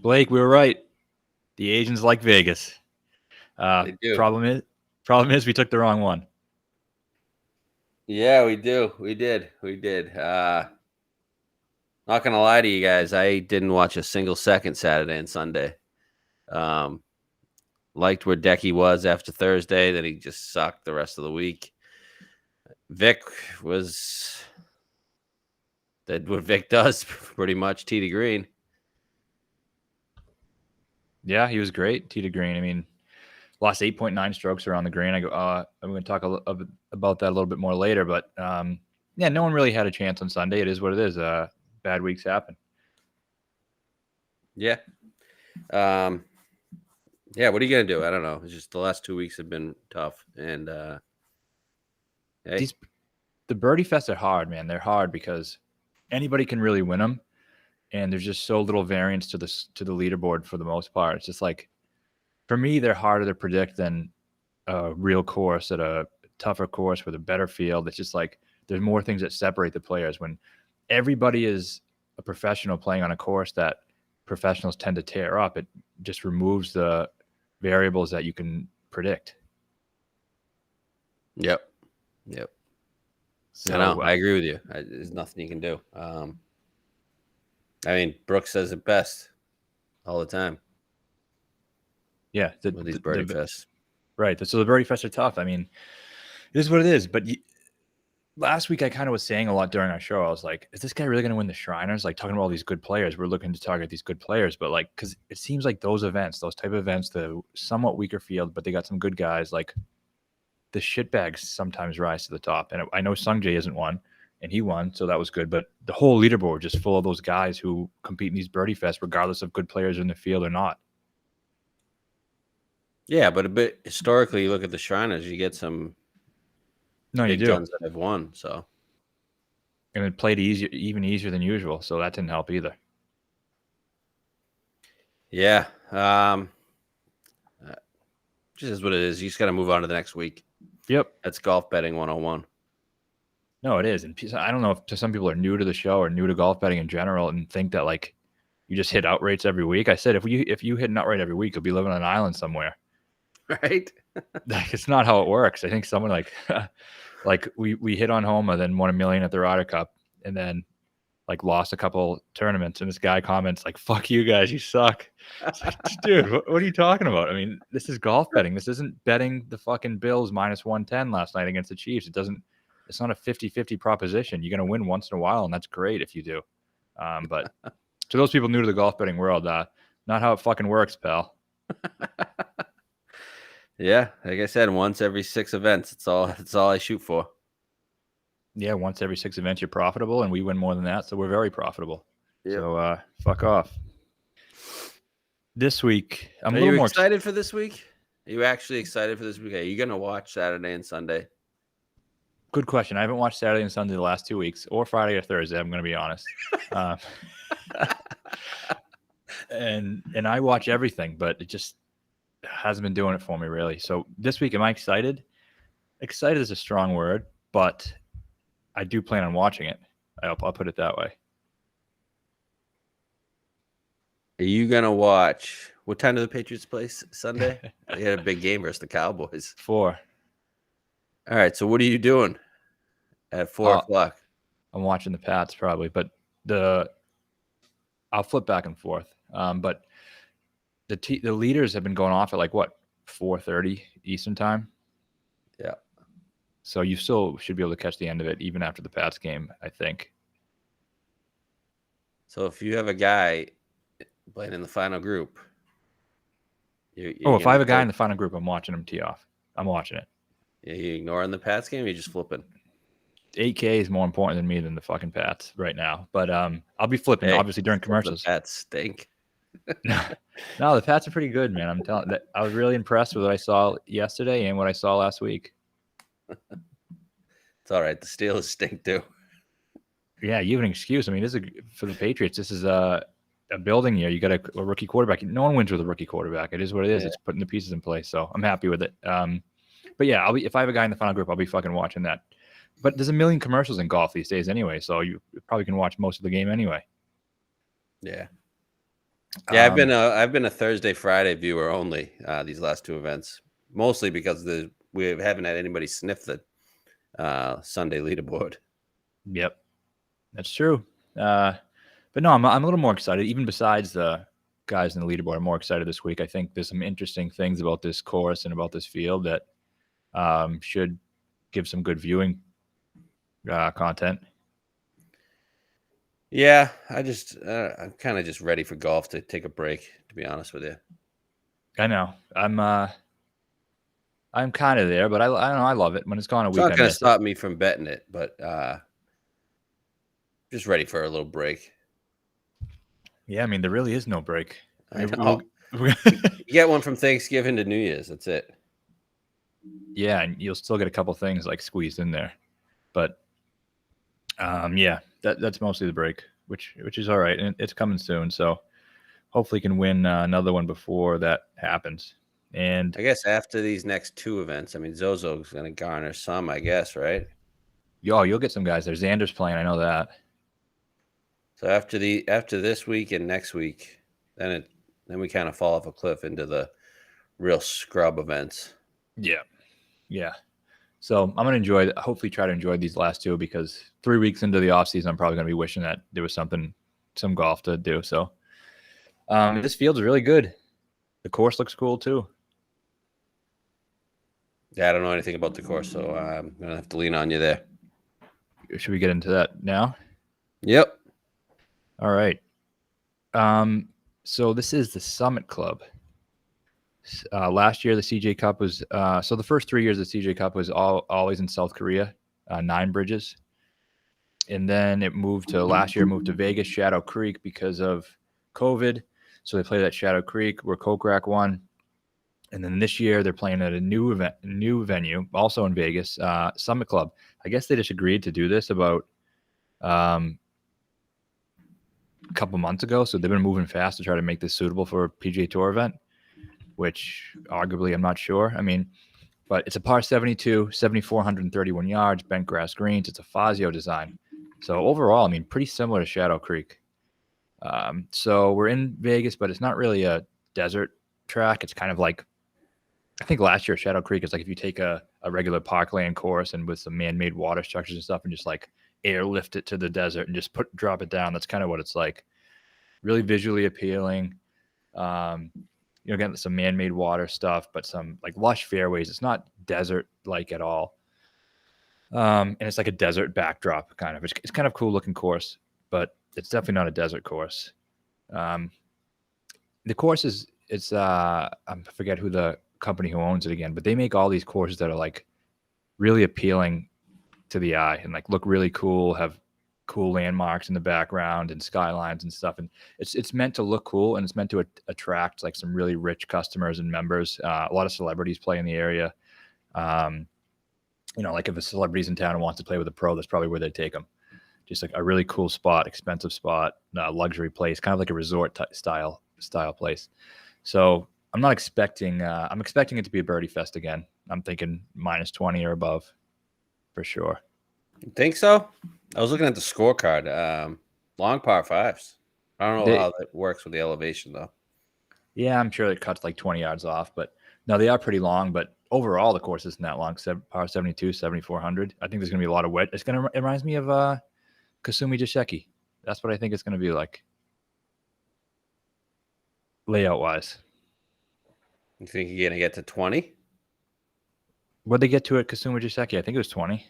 Blake, we were right. The Asians like Vegas. They do. Problem is we took the wrong one. Yeah, we do. We did. Not gonna lie to you guys, I didn't watch a single second Saturday and Sunday. Liked where Decky was after Thursday, then he just sucked the rest of the week. Vic did what Vic does pretty much, tee to green. Yeah, he was great, tee to green. I mean, lost 8.9 strokes around the green. I'm going to talk about that a little bit more later, but yeah, no one really had a chance on Sunday. It is what it is. Bad weeks happen. Yeah. Yeah, what are you going to do? I don't know. It's just the last 2 weeks have been tough. And hey. The birdie fests are hard, man. They're hard because anybody can really win them. And there's just so little variance to the leaderboard for the most part. It's just like, for me, they're harder to predict than a real course at a tougher course with a better field. It's just like there's more things that separate the players. When everybody is a professional playing on a course that professionals tend to tear up, it just removes the variables that you can predict. Yep. So, I know. I agree with you. There's nothing you can do. I mean, Brooks says it best all the time. Yeah, with these birdie fests. Right. So the birdie fests are tough. I mean, it is what it is. But last week I kind of was saying a lot during our show. I was like, is this guy really going to win the Shriners? Like, talking about all these good players. We're looking to target these good players. But like, because it seems like those type of events, the somewhat weaker field, but they got some good guys. Like, the shitbags sometimes rise to the top. And I know Sungjae isn't one, and he won, so that was good. But the whole leaderboard just full of those guys who compete in these birdie fests, regardless of good players in the field or not. Yeah, but a bit historically, you look at the Shriners, you get some big guns that have won. So, and it played even easier than usual, so that didn't help either. Yeah, just is what it is. You just got to move on to the next week. Yep, that's golf betting 101. No, it is, and I don't know if some people are new to the show or new to golf betting in general and think that like you just hit outrights every week. I said if you hit an outright every week, you'll be living on an island somewhere. Right? Like, it's not how it works. I think someone like we hit on Homa, then won $1 million at the Ryder Cup, and then like lost a couple tournaments. And this guy comments like, "Fuck you guys, you suck." Like, dude, what are you talking about? I mean, this is golf betting. This isn't betting the fucking Bills minus 110 last night against the Chiefs. It's not a 50-50 proposition. You're going to win once in a while, and that's great if you do. But to those people new to the golf betting world, not how it fucking works, pal. Yeah, like I said, once every 6 events. That's all I shoot for. Yeah, once every 6 events, you're profitable, and we win more than that, so we're very profitable. Yep. So fuck off. This week, I'm a little more excited for this week. Are you actually excited for this week? Are you going to watch Saturday and Sunday? Good question. I haven't watched Saturday and Sunday the last 2 weeks, or Friday or Thursday. I'm going to be honest. And I watch everything, but it just hasn't been doing it for me really. So this week, am I excited? Excited is a strong word, but I do plan on watching it. I'll put it that way. Are you going to watch? What time do the Patriots play Sunday? They had a big game versus the Cowboys. 4. All right. So what are you doing at 4 o'clock? I'm watching the Pats probably, but I'll flip back and forth. But the leaders have been going off at like what, 4:30 Eastern time. Yeah. So you still should be able to catch the end of it even after the Pats game, I think. So if you have a guy playing in the final group. If I have a guy in the final group, I'm watching him tee off. I'm watching it. Yeah, you ignoring the Pats game? Or you just flipping? 8K is more important than me than the fucking Pats right now. But I'll be flipping obviously during commercials. The Pats stink. No, the Pats are pretty good, man. I'm telling you, I was really impressed with what I saw yesterday and what I saw last week. It's all right. The Steelers stink too. Yeah, you have an excuse. I mean, for the Patriots, this is a building year. You got a rookie quarterback. No one wins with a rookie quarterback. It is what it is. Yeah. It's putting the pieces in place. So I'm happy with it. But yeah, if I have a guy in the final group, I'll be fucking watching that. But there's a million commercials in golf these days anyway, so you probably can watch most of the game anyway. Yeah. Yeah, I've been a Thursday, Friday viewer only these last two events, mostly because we haven't had anybody sniff the Sunday leaderboard. Yep, that's true. But no, I'm a little more excited. Even besides the guys in the leaderboard, I'm more excited this week. I think there's some interesting things about this course and about this field that should give some good viewing content. Yeah, I'm kind of just ready for golf to take a break, to be honest with you. I know. I'm kind of there, but I don't know. I love it when it's gone a It's week. not I going to miss it. stop me from betting it, but just ready for a little break. Yeah, I mean, there really is no break. I know. You get one from Thanksgiving to New Year's. That's it. Yeah, and you'll still get a couple things like squeezed in there, but yeah, that's mostly the break, which is all right, and it's coming soon. So hopefully, can win another one before that happens. And I guess after these next two events, I mean, Zozo's going to garner some, I guess, right? you'll get some guys there. Xander's playing, I know that. So after this week and next week, then we kind of fall off a cliff into the real scrub events. Yeah. So I'm gonna hopefully try to enjoy these last two, because 3 weeks into the off season, I'm probably gonna be wishing that there was some golf to do. So this field's really good. The course looks cool too. Yeah, I don't know anything about the course, so I'm gonna have to lean on you there. Should we get into that now? Yep. All right. So this is the Summit Club. Last year, the CJ Cup was so the first 3 years of the CJ Cup was always in South Korea, 9 bridges, and then it moved to Vegas, Shadow Creek, because of COVID. So they played at Shadow Creek, where Kokrak won, and then this year they're playing at a new venue, also in Vegas, Summit Club. I guess they just agreed to do this about a couple months ago, so they've been moving fast to try to make this suitable for a PGA Tour event, which arguably I'm not sure. I mean, but it's a par 72, 7,431 yards, bent grass greens. It's a Fazio design. So overall, I mean, pretty similar to Shadow Creek. So we're in Vegas, but it's not really a desert track. It's kind of like, I think last year Shadow Creek is like if you take a regular parkland course and with some man-made water structures and stuff and just like airlift it to the desert and just drop it down. That's kind of what it's like. Really visually appealing. Again, some man-made water stuff, but some like lush fairways. It's not desert-like at all. And it's like a desert backdrop kind of. It's kind of cool looking course, but it's definitely not a desert course. The course I forget who the company who owns it again, but they make all these courses that are like really appealing to the eye and like look really cool, have cool landmarks in the background and skylines and stuff. And it's meant to look cool, and it's meant to attract like some really rich customers and members. A lot of celebrities play in the area. Like if a celebrity's in town and wants to play with a pro, that's probably where they take them. Just like a really cool spot, expensive spot, luxury place, kind of like a resort style place. So I'm expecting it to be a birdie fest again. I'm thinking minus 20 or above for sure. You think so? I was looking at the scorecard. Long par fives. I don't know how that works with the elevation, though. Yeah, I'm sure it cuts like 20 yards off, but no, they are pretty long. But overall, the course isn't that long. Par 72, 7,400. I think there's going to be a lot of wet. It reminds me of Kasumi Jasheki. That's what I think it's going to be like, layout-wise. You think you're going to get to 20? What'd they get to at Kasumi Jasheki? I think it was 20.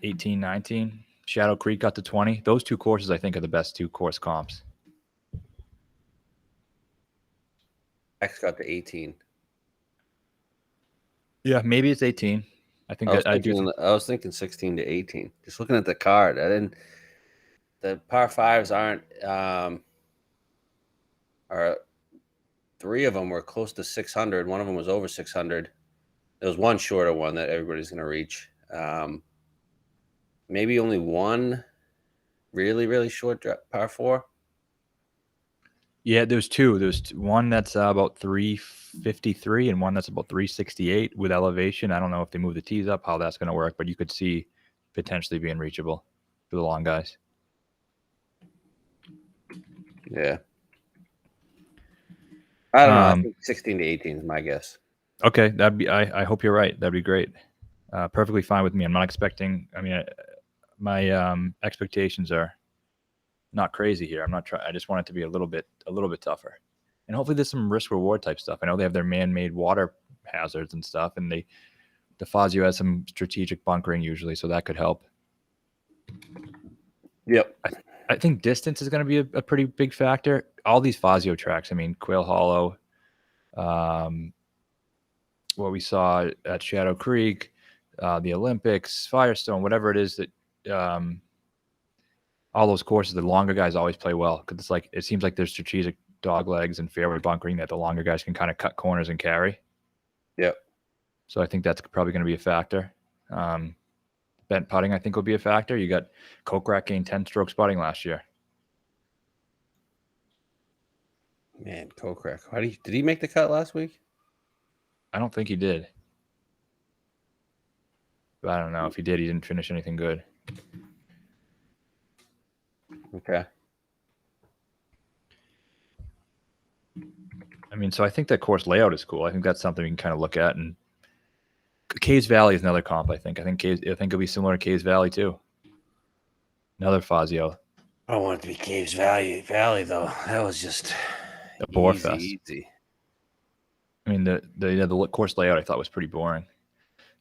18, 19. Shadow Creek got to 20. Those two courses, I think, are the best two course comps. X got to 18. Yeah, maybe it's 18. I think I was thinking 16 to 18. Just looking at the card, the par fives aren't. Three of them were close to 600. One of them was over 600. There was one shorter one that everybody's going to reach. Maybe only one really, really short par four. Yeah, there's two. There's one that's about 353 and one that's about 368 with elevation. I don't know if they move the tees up, how that's going to work, but you could see potentially being reachable for the long guys. Yeah. I don't know. I think 16 to 18 is my guess. Okay, that'd be. I hope you're right. That'd be great. Perfectly fine with me. I'm not expecting. I mean, my expectations are not crazy here. I'm not trying. I just want it to be a little bit tougher, and hopefully there's some risk reward type stuff. I know they have their man-made water hazards and stuff, and the Fazio has some strategic bunkering usually, so that could help. Yep. I think distance is going to be a pretty big factor. All these Fazio tracks. I mean, Quail Hollow. What we saw at Shadow Creek, the Olympics, Firestone, whatever it is that all those courses, the longer guys always play well because it's like it seems like there's strategic dog legs and fairway bunkering that the longer guys can kind of cut corners and carry. Yep. So I think that's probably going to be a factor. Bent putting, I think, will be a factor. You got Kokrak gained 10 strokes putting last year. Man, Kokrak. Did he make the cut last week? I don't think he did. But I don't know. If he did, he didn't finish anything good. Okay. I mean, so I think that course layout is cool. I think that's something we can kind of look at. And Caves Valley is another comp, I think. I think it'll be similar to Caves Valley, too. Another Fazio. I don't want it to be Caves Valley, though. That was just a bore fest. Easy. I mean, the course layout I thought was pretty boring.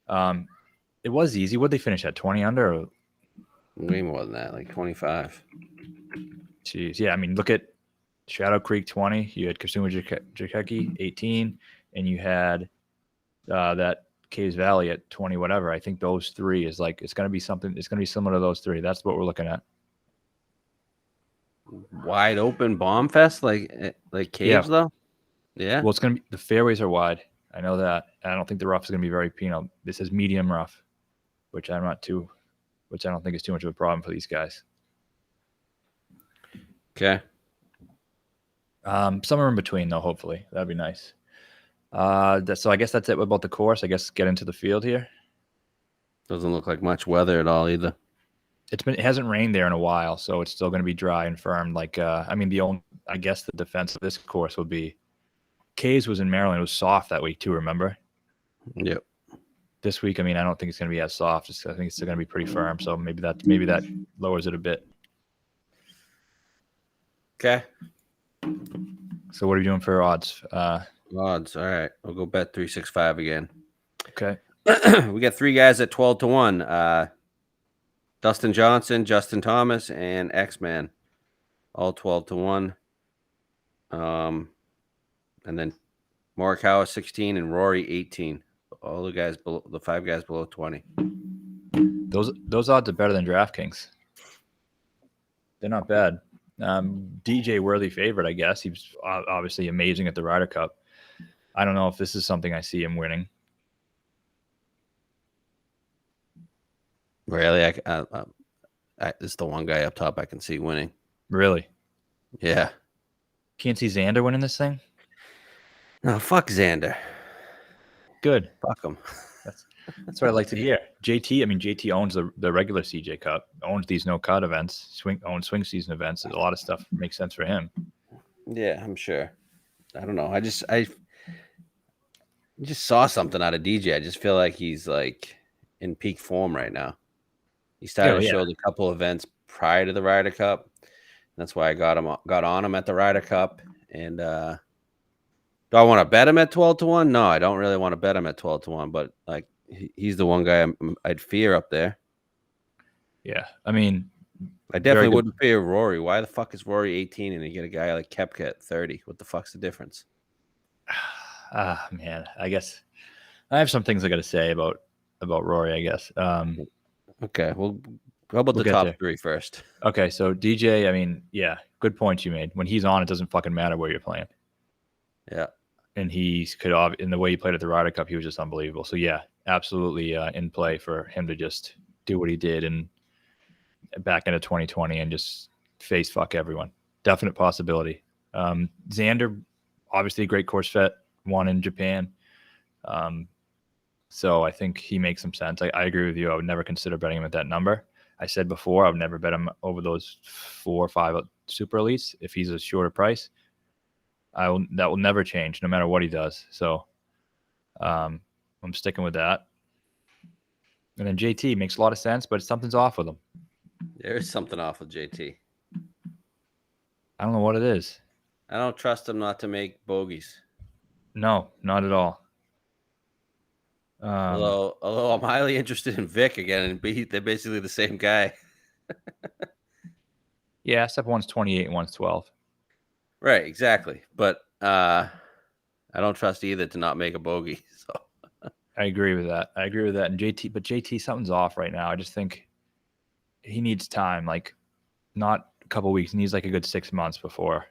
It was easy. What did they finish at? 20 under? Or? Way more than that, like 25. Jeez. Yeah, I mean, look at Shadow Creek 20. You had Kasuma Jakeki 18, and you had that Caves Valley at 20, whatever. I think those three is like it's going to be something. It's going to be similar to those three. That's what we're looking at. Wide open bomb fest like Caves though. Yeah. Well, it's going to be the fairways are wide. I know that. I don't think the rough is going to be very penal. This is medium rough, which I don't think is too much of a problem for these guys. Okay. Somewhere in between, though. Hopefully, that'd be nice. So I guess that's it about the course. I guess get into the field here. Doesn't look like much weather at all either. It hasn't rained there in a while, so it's still going to be dry and firm. Like I mean, I guess the defense of this course would be Caves was in Maryland. It was soft that week too. Remember? Yep. This week, I mean, I don't think it's going to be as soft. I think it's still going to be pretty firm. So maybe that lowers it a bit. Okay. So what are you doing for odds? Odds. All right. I'll go bet 365 again. Okay. We got three guys at 12 to 1. Dustin Johnson, Justin Thomas, and X-Man. All 12 to 1. And then Morikawa 16 and Rory 18. All the guys below, the five guys below 20. Those odds are better than DraftKings. They're not bad. DJ worthy favorite, I guess. He was obviously amazing at the Ryder Cup. I don't know if this is something I see him winning. Really? This is the one guy up top I can see winning. Really? Yeah. Can't see Xander winning this thing? No, fuck Xander. Good. Fuck him. That's what I like to hear. JT owns the regular CJ Cup, owns these no-cut events, owns swing season events. A lot of stuff makes sense for him. Yeah, I'm sure. I don't know. I just saw something out of DJ. I just feel like he's like in peak form right now. He started to show the couple events prior to the Ryder Cup. That's why I got on him at the Ryder Cup. And do I want to bet him at 12 to 1? No, I don't really want to bet him at 12 to 1, but like he's the one guy I'd fear up there. Yeah. I mean, I definitely wouldn't fear Rory. Why the fuck is Rory 18 and you get a guy like Koepka at 30? What the fuck's the difference? Man, I guess I have some things I got to say about Rory, I guess. Okay, well, how about the top three first? Okay, so DJ, I mean, yeah, good points you made. When he's on, it doesn't fucking matter where you're playing. Yeah. And he could, in the way he played at the Ryder Cup, he was just unbelievable. So, yeah, absolutely in play for him to just do what he did and back into 2020 and just face fuck everyone. Definite possibility. Xander, obviously a great course fit, won in Japan. So I think he makes some sense. I agree with you. I would never consider betting him at that number. I said before, I would never bet him over those 4 or 5 super elites if he's a shorter price. That will never change, no matter what he does. So I'm sticking with that. And then JT makes a lot of sense, but something's off with him. There is something off with JT. I don't know what it is. I don't trust him not to make bogeys. No, not at all. Although I'm highly interested in Vic again, and they're basically the same guy. Yeah, except one's 28 and one's 12. Right, exactly. But I don't trust either to not make a bogey. So I agree with that. And JT, something's off right now. I just think he needs time, like not a couple weeks. He needs like a good 6 months before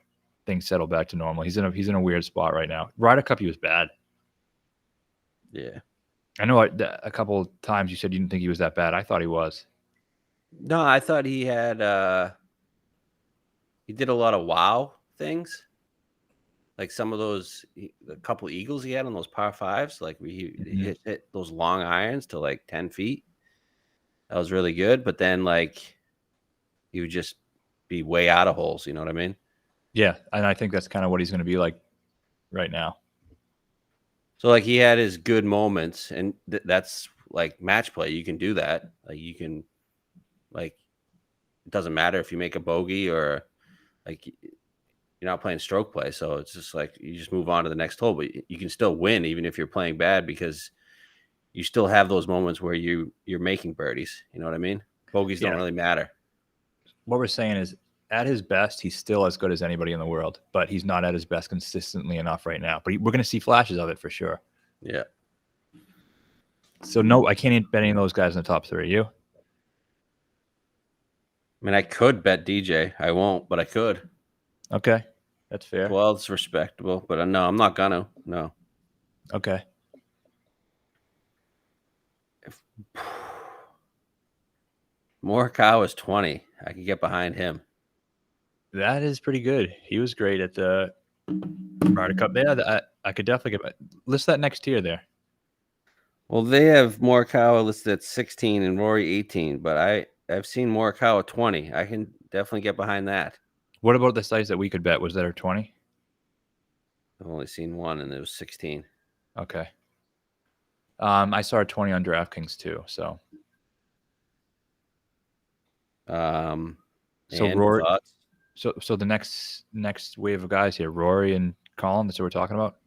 things settle back to normal. He's in a weird spot right now. Ryder Cup, he was bad. Yeah. I know a couple times you said you didn't think he was that bad. I thought he was. No, I thought he had he did a lot of wow things. Like some of those, a couple eagles he had on those par fives, like he hit those long irons to like 10 feet. That was really good. But then like he would just be way out of holes. You know what I mean? Yeah, and I think that's kind of what he's going to be like right now. So like he had his good moments, and that's like match play. You can do that. Like you can, like it doesn't matter if you make a bogey or like you're not playing stroke play. So it's just like you just move on to the next hole, but you can still win even if you're playing bad because you still have those moments where you're making birdies. You know what I mean? Bogeys don't really matter. What we're saying is, at his best, he's still as good as anybody in the world, but he's not at his best consistently enough right now. But we're going to see flashes of it for sure. Yeah. So no, I can't bet any of those guys in the top 3. You? I mean, I could bet DJ. I won't, but I could. Okay, that's fair. 12's respectable, but no, I'm not gonna. No. Okay. If Morikawa is 20, I can get behind him. That is pretty good. He was great at the Ryder Cup. Yeah, I could definitely list that next tier there. Well, they have Morikawa listed at 16 and Rory 18, but I've seen Morikawa 20. I can definitely get behind that. What about the size that we could bet? Was that 20? I've only seen one, and it was 16. Okay. I saw a 20 on DraftKings too. So. So Rory. Thoughts? So the next wave of guys here, Rory and Colin. That's what we're talking about.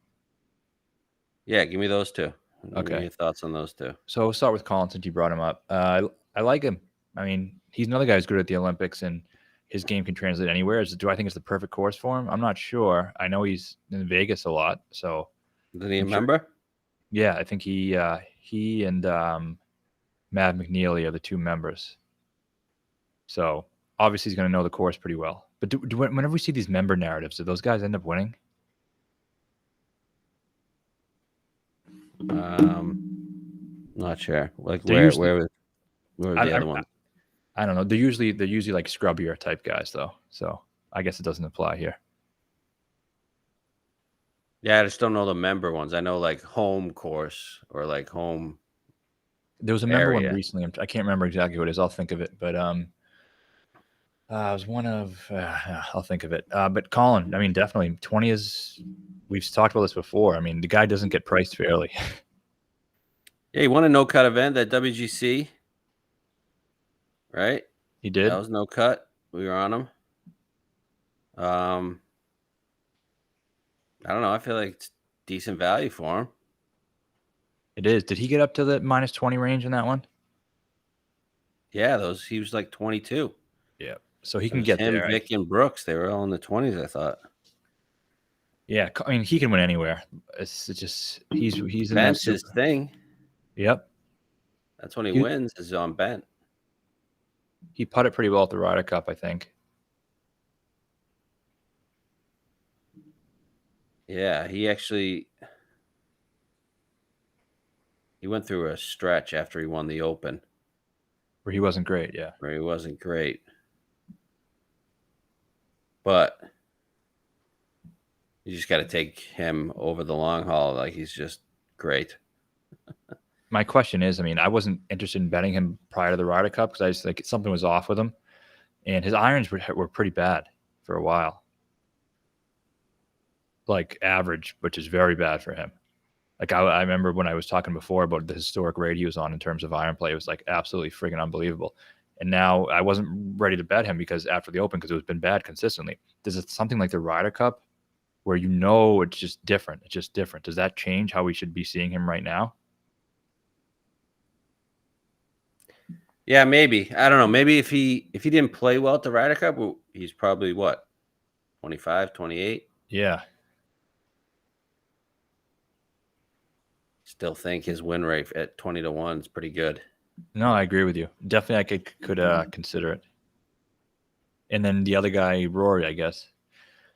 Yeah, give me those two. Okay. Give me your thoughts on those two. So we'll start with Colin since you brought him up. I like him. I mean, he's another guy who's good at the Olympics, and his game can translate anywhere. Do I think it's the perfect course for him? I'm not sure. I know he's in Vegas a lot. So. Did he remember? Sure. Yeah, I think he and Matt McNeely are the 2 members. So obviously he's going to know the course pretty well. But whenever we see these member narratives, do those guys end up winning? Not sure. Like where are the other ones? I don't know. They're usually like scrubbier type guys though. So I guess it doesn't apply here. Yeah, I just don't know the member ones. I know like home course or like home. There was a member one recently. I can't remember exactly what it is. I'll think of it. But it was one of I'll think of it. But Colin, I mean, definitely 20 is. We've talked about this before. I mean, the guy doesn't get priced fairly. Yeah, he won a no-cut event at WGC, right? He did. That was no cut. We were on him. I don't know. I feel like it's decent value for him. It is. Did he get up to the -20 range in that one? Yeah, he was like 22. Yeah, so he can get there. Vic, and Brooks, they were all in the 20s, I thought. Yeah, I mean, he can win anywhere. It's just he's in Bent's his thing. Yep, that's when he wins is on bent. He putted pretty well at the Ryder Cup, I think. Yeah, he went through a stretch after he won the Open where he wasn't great. Yeah, where he wasn't great, but you just got to take him over the long haul. Like he's just great. my question is, I mean, I wasn't interested in betting him prior to the Ryder Cup because I just like something was off with him, and his irons were pretty bad for a while, like average, which is very bad for him. Like I remember when I was talking before about the historic rate he was on in terms of iron play, it was like absolutely freaking unbelievable. And now I wasn't ready to bet him because after the Open, because it was been bad consistently. Does it something like the Ryder Cup where it's just different? It's just different. Does that change how we should be seeing him right now? Yeah, maybe. I don't know. Maybe if he didn't play well at the Ryder Cup, he's probably what, 25, 28? Yeah. Still think his win rate at 20-1 is pretty good. No, I agree with you. Definitely, I could consider it. And then the other guy, Rory, I guess.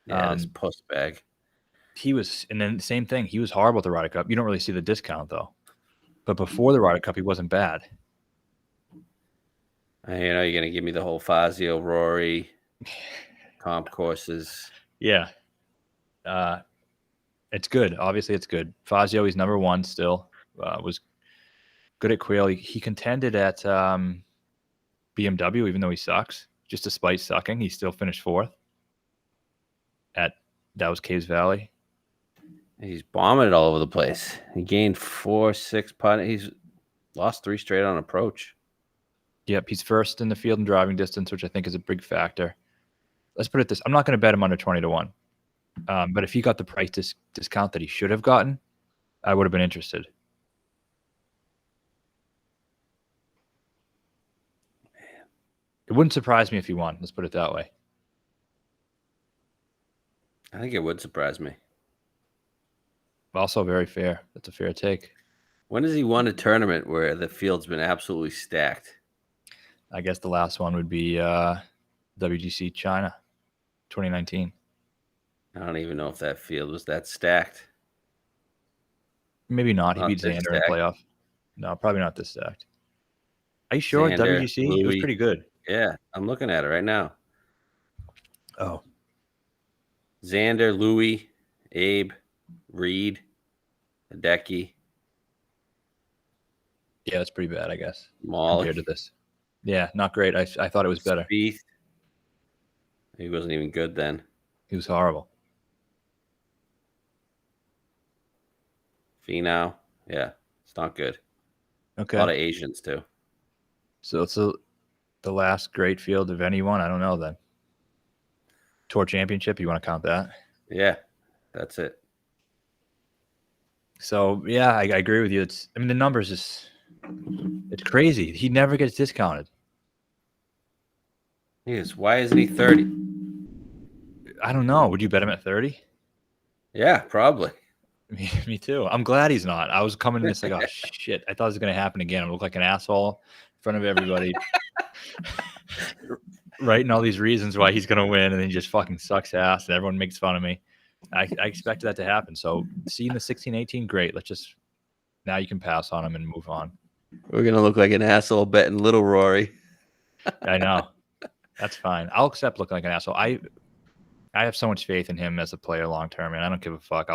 Yeah, this post bag. And then the same thing. He was horrible at the Ryder Cup. You don't really see the discount though. But before the Ryder Cup, he wasn't bad. You're gonna give me the whole Fazio, Rory, comp courses. Yeah. It's good. Obviously, it's good. Fazio, he's number one still. Was good at Quail. He contended at BMW, even though he sucks. Just despite sucking, he still finished fourth at Dow's Caves Valley. He's bombing it all over the place. He gained 4-6 putt. He's lost 3 straight on approach. Yep, he's first in the field in driving distance, which I think is a big factor. Let's put it this: I'm not going to bet him under 20-1. But if he got the price discount that he should have gotten, I would have been interested. It wouldn't surprise me if he won. Let's put it that way. I think it would surprise me. Also very fair. That's a fair take. When has he won a tournament where the field's been absolutely stacked? I guess the last one would be WGC China, 2019. I don't even know if that field was that stacked. Maybe not. He beat Xander in the playoff. No, probably not this stacked. Are you sure? Xander, WGC? Louis. It was pretty good. Yeah, I'm looking at it right now. Oh. Xander, Louis, Abe, Reed, Hideki. Yeah, that's pretty bad, I guess, Malik. compared to this. Yeah, not great. I thought it was better. Spieth. He wasn't even good then. He was horrible. Finau. Yeah, it's not good. Okay. A lot of Asians, too. So it's the last great field of anyone? I don't know then. Tour Championship, you want to count that? Yeah, that's it. So, yeah, I agree with you. The numbers it's crazy. He never gets discounted. Yes. Why isn't he 30? I don't know. Would you bet him at 30? Yeah, probably. Me too. I'm glad he's not. I was coming in this like, oh, shit. I thought it was going to happen again. I look like an asshole in front of everybody. Writing all these reasons why he's going to win, and then he just fucking sucks ass, and everyone makes fun of me. I expected that to happen. So seeing the 16-18, great. Now you can pass on him and move on. We're going to look like an asshole betting little Rory. I know. That's fine. I'll accept looking like an asshole. I have so much faith in him as a player long term, and I don't give a fuck.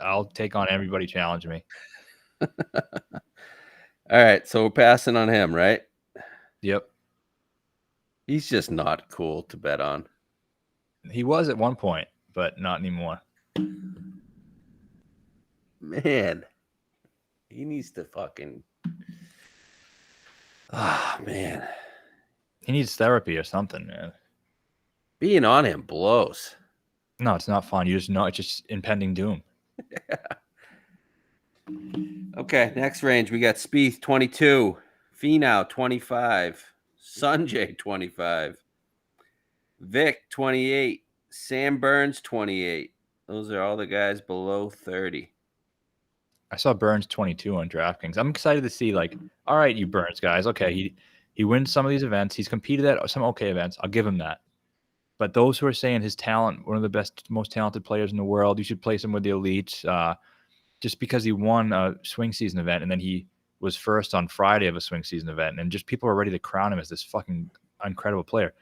I'll take on everybody challenge me. All right, so we're passing on him, right? Yep. He's just not cool to bet on. He was at one point, but not anymore. Man, he needs to fucking. Oh, man. He needs therapy or something, man. Being on him blows. No, it's not fun. You just know it's just impending doom. Yeah. Okay, next range. We got Spieth, 22. Finau, 25. Sanjay, 25. Vic, 28. Sam Burns, 28. Those are all the guys below 30. I saw Burns 22 on DraftKings. I'm excited to see, all right, you Burns guys. Okay, he wins some of these events. He's competed at some okay events. I'll give him that. But those who are saying his talent, one of the best, most talented players in the world, you should place him with the elites, just because he won a swing season event and then he was first on Friday of a swing season event, and just people are ready to crown him as this fucking incredible player.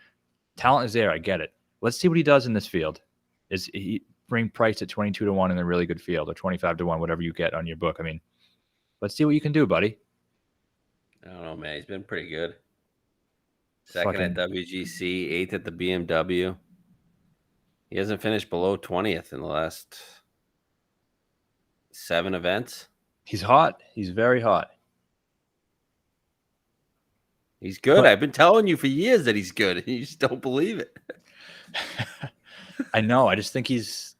Talent is there. I get it. Let's see what he does in this field. Is he bring price at 22-1 in a really good field, or 25-1, whatever you get on your book? Let's see what you can do, buddy. I don't know, man. He's been pretty good. Second at WGC, 8th at the BMW. He hasn't finished below 20th in the last 7 events. He's hot. He's very hot. He's good. I've been telling you for years that he's good, and you just don't believe it. I know. I just think he's...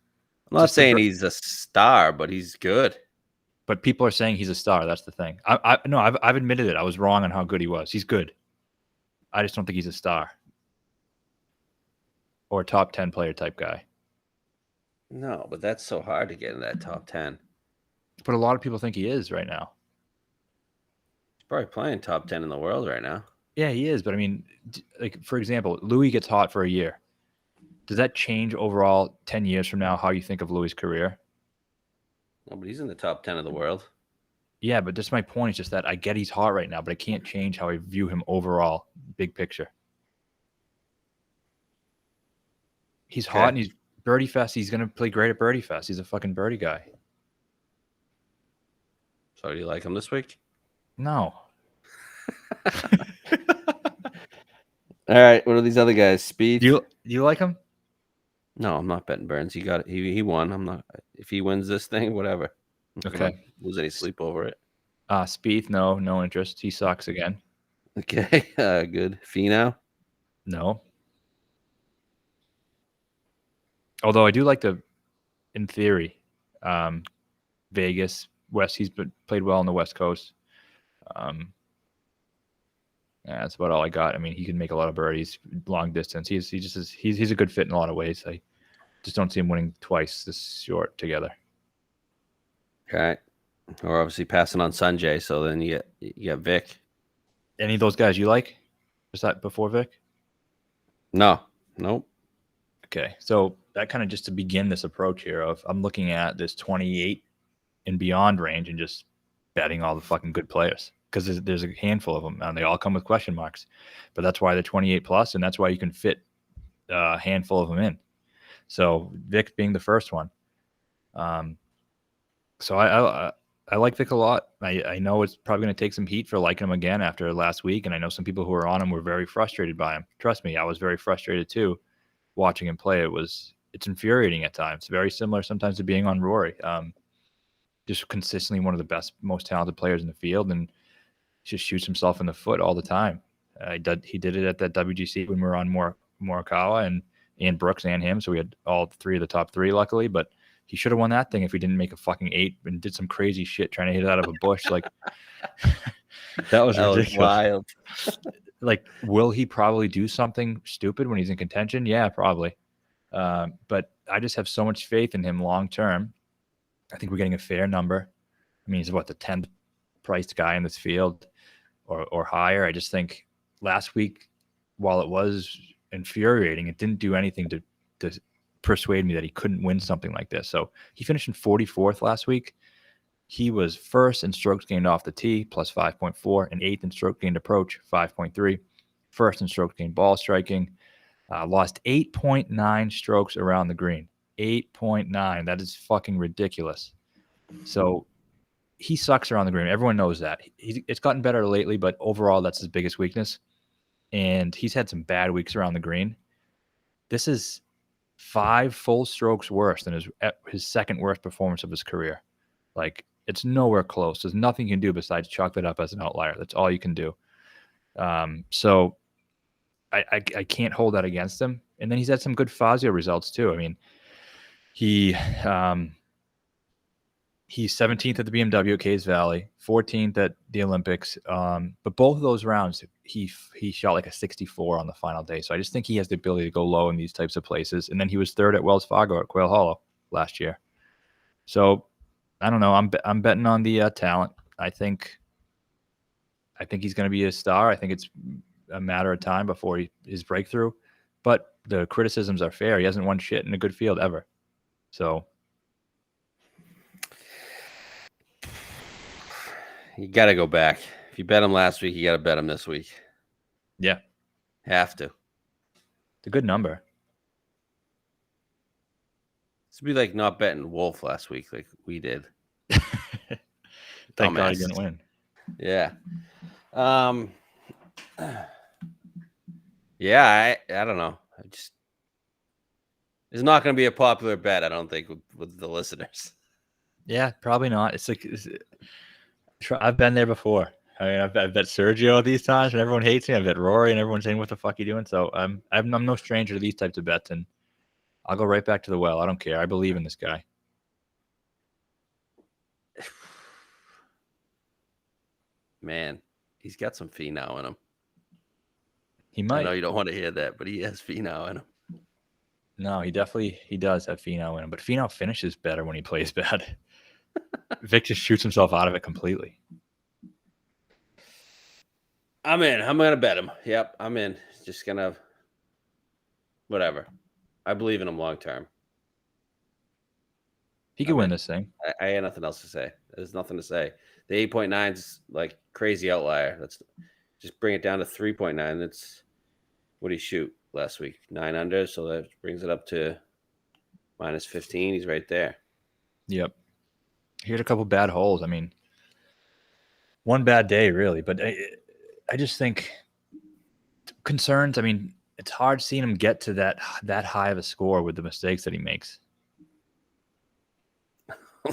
I'm not saying he's a star, but he's good. But people are saying he's a star. That's the thing. I've admitted it. I was wrong on how good he was. He's good. I just don't think he's a star. Or a top 10 player type guy. No, but that's so hard to get in that top 10. But a lot of people think he is right now. He's probably playing top 10 in the world right now. Yeah, he is. But I mean, like, for example, Louis gets hot for a year. Does that change overall 10 years from now how you think of Louis' career? No, but he's in the top 10 of the world. Yeah, but just my point is just that I get he's hot right now, but I can't change how I view him overall, big picture. He's hot and he's Birdie Fest. He's going to play great at Birdie Fest. He's a fucking birdie guy. So do you like him this week? No. All right. What are these other guys? Speed? Do you like him? No, I'm not betting Burns. He won. I'm not. If he wins this thing, whatever. Okay. Lose any sleep over it? Spieth, no interest. He sucks again. Okay. Good. Finau? No. Although I do like in theory, Vegas, West. He's played well on the West Coast. Yeah, that's about all I got. I mean, he can make a lot of birdies, long distance. He's a good fit in a lot of ways. I just don't see him winning twice this short together. Okay. We're obviously passing on Sanjay, so then you get Vic. Any of those guys you like? Was that before Vic? No. Nope. Okay, so that kind of just to begin this approach here of I'm looking at this 28 and beyond range and just betting all the fucking good players because there's a handful of them and they all come with question marks. But that's why they're 28 plus, and that's why you can fit a handful of them in. So Vic being the first one. So I like Vic a lot. I know it's probably going to take some heat for liking him again after last week, and I know some people who were on him were very frustrated by him. Trust me, I was very frustrated too. Watching him play, it's infuriating at times. Very similar sometimes to being on Rory. Just consistently one of the best, most talented players in the field, and just shoots himself in the foot all the time. He did it at that WGC when we were on Morikawa and Brooks and him, so we had all three of the top three, luckily. But he should have won that thing if he didn't make a fucking 8 and did some crazy shit trying to hit it out of a bush. Like that was ridiculous. Wild. Like, will he probably do something stupid when he's in contention? Yeah, probably. But I just have so much faith in him long term. I think we're getting a fair number. I mean, he's about the 10th priced guy in this field or higher. I just think last week, while it was infuriating, it didn't do anything to persuade me that he couldn't win something like this. So he finished in 44th last week. He was first in strokes gained off the tee, plus 5.4, and 8th in stroke gained approach, 5.3. First in strokes gained ball striking. Lost 8.9 strokes around the green. 8.9. That is fucking ridiculous. So he sucks around the green. Everyone knows that. It's gotten better lately, but overall, that's his biggest weakness. And he's had some bad weeks around the green. This is 5 full strokes worse than his second worst performance of his career. Like, it's nowhere close. There's nothing you can do besides chalk that up as an outlier. That's all you can do. So I can't hold that against him. And then he's had some good Fazio results too. I mean, he's 17th at the BMW at Caves Valley, 14th at the Olympics. But both of those rounds, he shot like a 64 on the final day. So I just think he has the ability to go low in these types of places. And then he was 3rd at Wells Fargo at Quail Hollow last year. So I don't know. I'm betting on the talent. I think he's going to be a star. I think it's a matter of time before his breakthrough. But the criticisms are fair. He hasn't won shit in a good field ever. So you got to go back. If you bet him last week, you got to bet him this week. Yeah. Have to. It's a good number. This would be like not betting Wolf last week like we did. Thank God he didn't win. Yeah. Yeah, I don't know. It's not going to be a popular bet, I don't think, with the listeners. Yeah, probably not. It's like I've been there before. I mean, I've bet Sergio these times, and everyone hates me. I bet Rory, and everyone's saying, "What the fuck are you doing?" So I'm no stranger to these types of bets, and I'll go right back to the well. I don't care. I believe in this guy. Man, he's got some Finau in him. He might. I know you don't want to hear that, but he has Finau in him. No, he does have Finau in him, but Finau finishes better when he plays bad. Vic just shoots himself out of it completely. I'm in. I'm gonna bet him. Yep, I'm in. Just gonna whatever. I believe in him long term. He could win this thing. I had nothing else to say. There's nothing to say. The 8.9 is like crazy outlier. Let's just bring it down to 3.9. That's what did he shoot last week? 9 under. So that brings it up to minus 15. He's right there. Yep. He had a couple bad holes. I mean, one bad day really, but I just think concerns. I mean, it's hard seeing him get to that high of a score with the mistakes that he makes.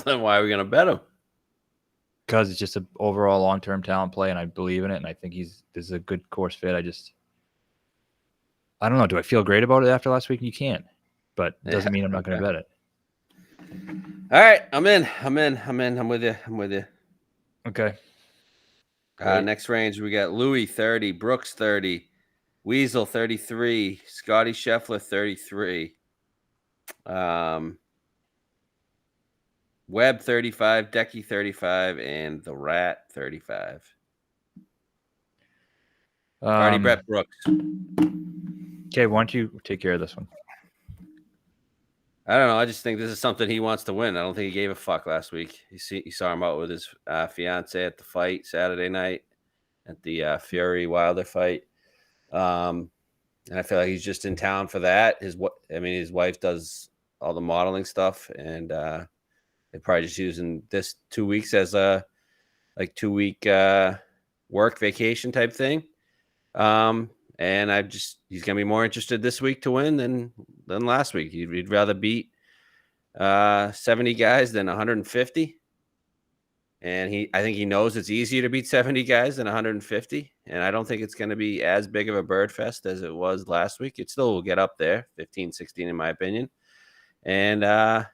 Then why are we going to bet him? Because it's just an overall long-term talent play, and I believe in it, and I think this is a good course fit. I don't know. Do I feel great about it after last week? You can't, but it doesn't mean I'm not going to bet it. All right, I'm in. I'm with you. Okay. Next range, we got Louis 30, Brooks 30, Weasel 33, Scotty Scheffler 33, Webb 35, Decky 35, and the Rat 35. Already bet Brooks. Okay, why don't you take care of this one? I don't know. I just think this is something he wants to win. I don't think he gave a fuck last week. You saw him out with his fiance at the fight Saturday night at the Fury Wilder fight. And I feel like he's just in town for that. His wife does all the modeling stuff, and they're probably just using this 2 weeks as a 2-week work vacation type thing. And he's gonna be more interested this week to win than last week. He'd rather beat 70 guys than 150. And I think he knows it's easier to beat 70 guys than 150. And I don't think it's going to be as big of a bird fest as it was last week. It still will get up there, 15, 16, in my opinion. And I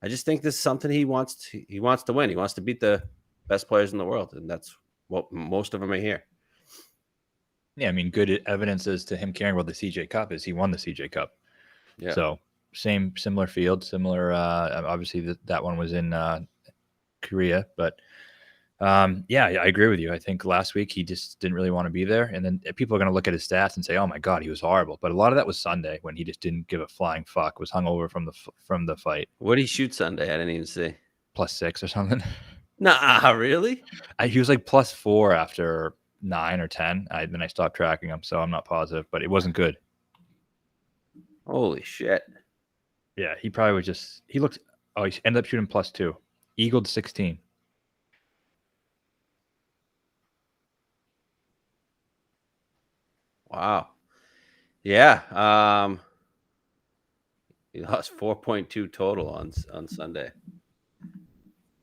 just think this is something he wants to win. He wants to beat the best players in the world. And that's what most of them are here. Yeah, I mean, good evidence as to him caring about the CJ Cup is he won the CJ Cup. Yeah. So similar field, similar. Obviously, that one was in Korea, but yeah, I agree with you. I think last week he just didn't really want to be there, and then people are going to look at his stats and say, "Oh my God, he was horrible." But a lot of that was Sunday when he just didn't give a flying fuck. Was hungover from the fight. What did he shoot Sunday? I didn't even see. +6 or something. Nah, really? He was like +4 after 9 or 10. Then I stopped tracking him, so I'm not positive, but it wasn't good. Holy shit! Yeah, he probably was just. He ended up shooting +2. Eagled 16. Wow. Yeah. He lost 4.2 total on Sunday.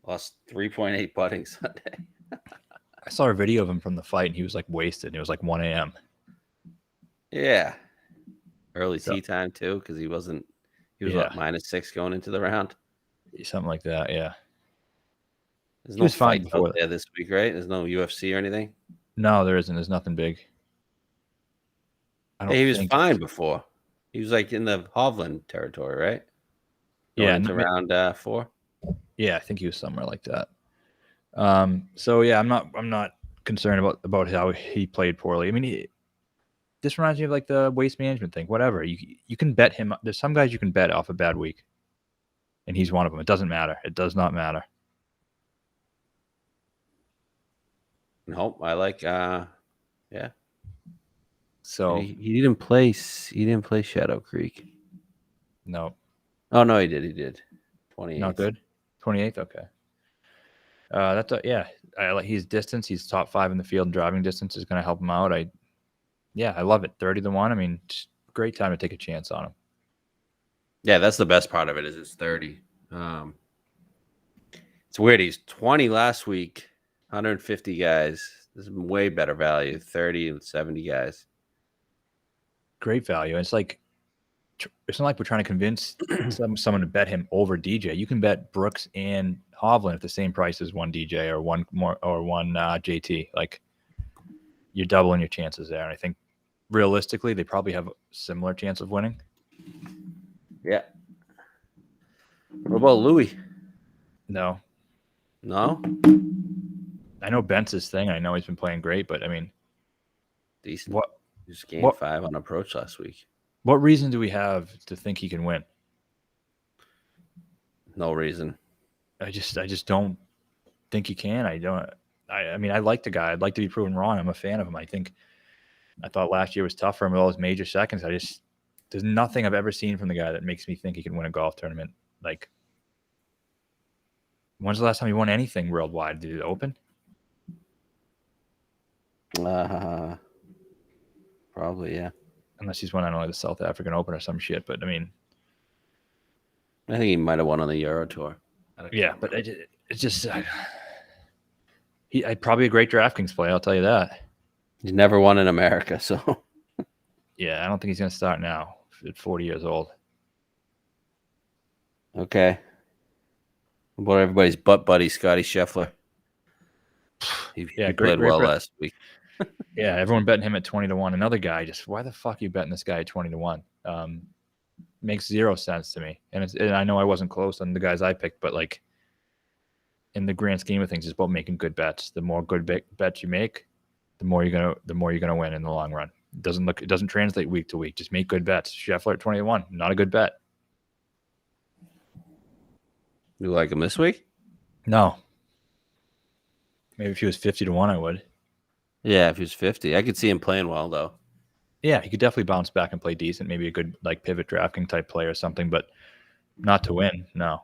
Lost 3.8 putting Sunday. I saw a video of him from the fight, and he was like wasted. And it was like 1 a.m. Yeah. Early tee time too, because he was what, -6 going into the round? Something like that, yeah. There's no fight out there this week, right? There's no UFC or anything? No, there isn't. There's nothing big. He was fine before. He was like in the Hovland territory, right? Going into round 4. Yeah, I think he was somewhere like that. So yeah, I'm not concerned about how he played poorly. I mean, this reminds me of like the waste management thing. Whatever, you can bet him. There's some guys you can bet off a bad week, and he's one of them. It doesn't matter. It does not matter. Nope. I like. Yeah. So he didn't play. He didn't play Shadow Creek. No. Oh no, he did. 28th. Not good. 28th. Okay. Yeah. I like his distance. He's top 5 in the field. Driving distance is going to help him out. I love it. 30-1. I mean, great time to take a chance on him. Yeah, that's the best part of it. Is it's 30. It's weird. He's 20 last week. 150 guys. This is way better value. 30 and 70 guys. Great value. It's like it's not like we're trying to convince someone to bet him over DJ. You can bet Brooks and Hovland at the same price as one DJ or one JT. Like, you're doubling your chances there. And I think realistically, they probably have a similar chance of winning. Yeah. What about Louis? No. I know Bent's his thing. I know he's been playing great, but I mean, decent. He just gained 5 on approach last week. What reason do we have to think he can win? No reason. I just don't think he can. I mean, I like the guy. I'd like to be proven wrong. I'm a fan of him. I thought last year was tough for him with all his major seconds. There's nothing I've ever seen from the guy that makes me think he can win a golf tournament. Like, when's the last time he won anything worldwide? Did it Open? Probably, yeah. Unless he's won, I don't know, the South African Open or some shit. But I mean, I think he might have won on the Euro Tour. Yeah, but it's just I'd probably a great DraftKings play. I'll tell you that. He's never won in America, so yeah, I don't think he's going to start now at 40 years old. Okay. What about everybody's butt buddy, Scotty Scheffler? He played well last week. Yeah, everyone betting him at 20-1. Another guy, just why the fuck are you betting this guy at 20-1? Makes zero sense to me. And I know I wasn't close on the guys I picked, but like, in the grand scheme of things, it's about making good bets. The more good bets you make, the more you're gonna win in the long run. It doesn't translate week to week. Just make good bets. Scheffler at 20-1, not a good bet. You like him this week? No. Maybe if he was 50-1, I would. Yeah, if he was 50, I could see him playing well though. Yeah, he could definitely bounce back and play decent. Maybe a good like pivot drafting type play or something, but not to win. No.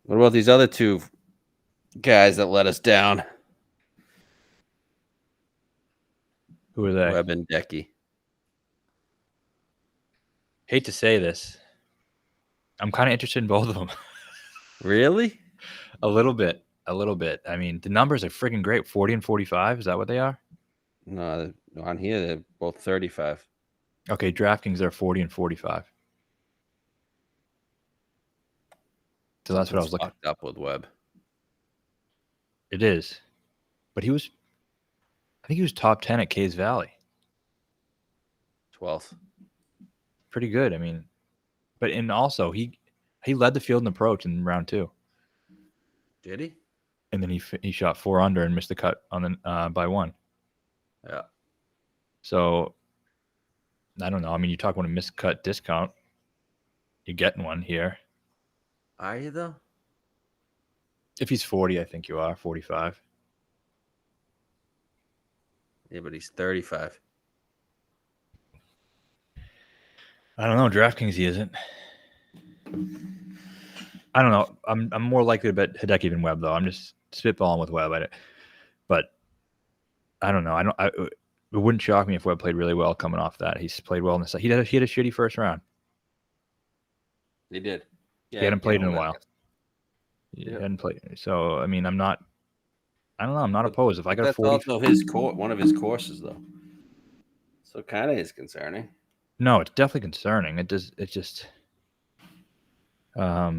What about these other two guys that let us down? Who are they? Webb and Decky. Hate to say this. I'm kind of interested in both of them. Really? A little bit. I mean, the numbers are freaking great. 40 and 45. Is that what they are? No, on here they're both 35. Okay, DraftKings are 40 and 45. So that's what I was looking up with Webb. It is, but I think he was top 10 at Cays Valley. 12th. Pretty good. I mean, and also he led the field in approach in round 2. Did he? And then he shot 4 under and missed the cut on the by 1. Yeah. So I don't know. I mean, you talk about a missed cut discount. You're getting one here. Are you though? If he's 40, I think you are 45. Yeah, but he's 35. I don't know. DraftKings he isn't. I don't know. I'm more likely to bet Hideki than Webb though. I'm just spitballing with Webb. But I don't know. It wouldn't shock me if Webb played really well coming off that. He's played well in the he had a shitty first round. He did. Yeah, he hadn't played in a while. He hadn't played. So I mean, I don't know. I'm not opposed. If I got a 40, that's also one of his courses though. So kind of is concerning. No, it's definitely concerning. It's just, I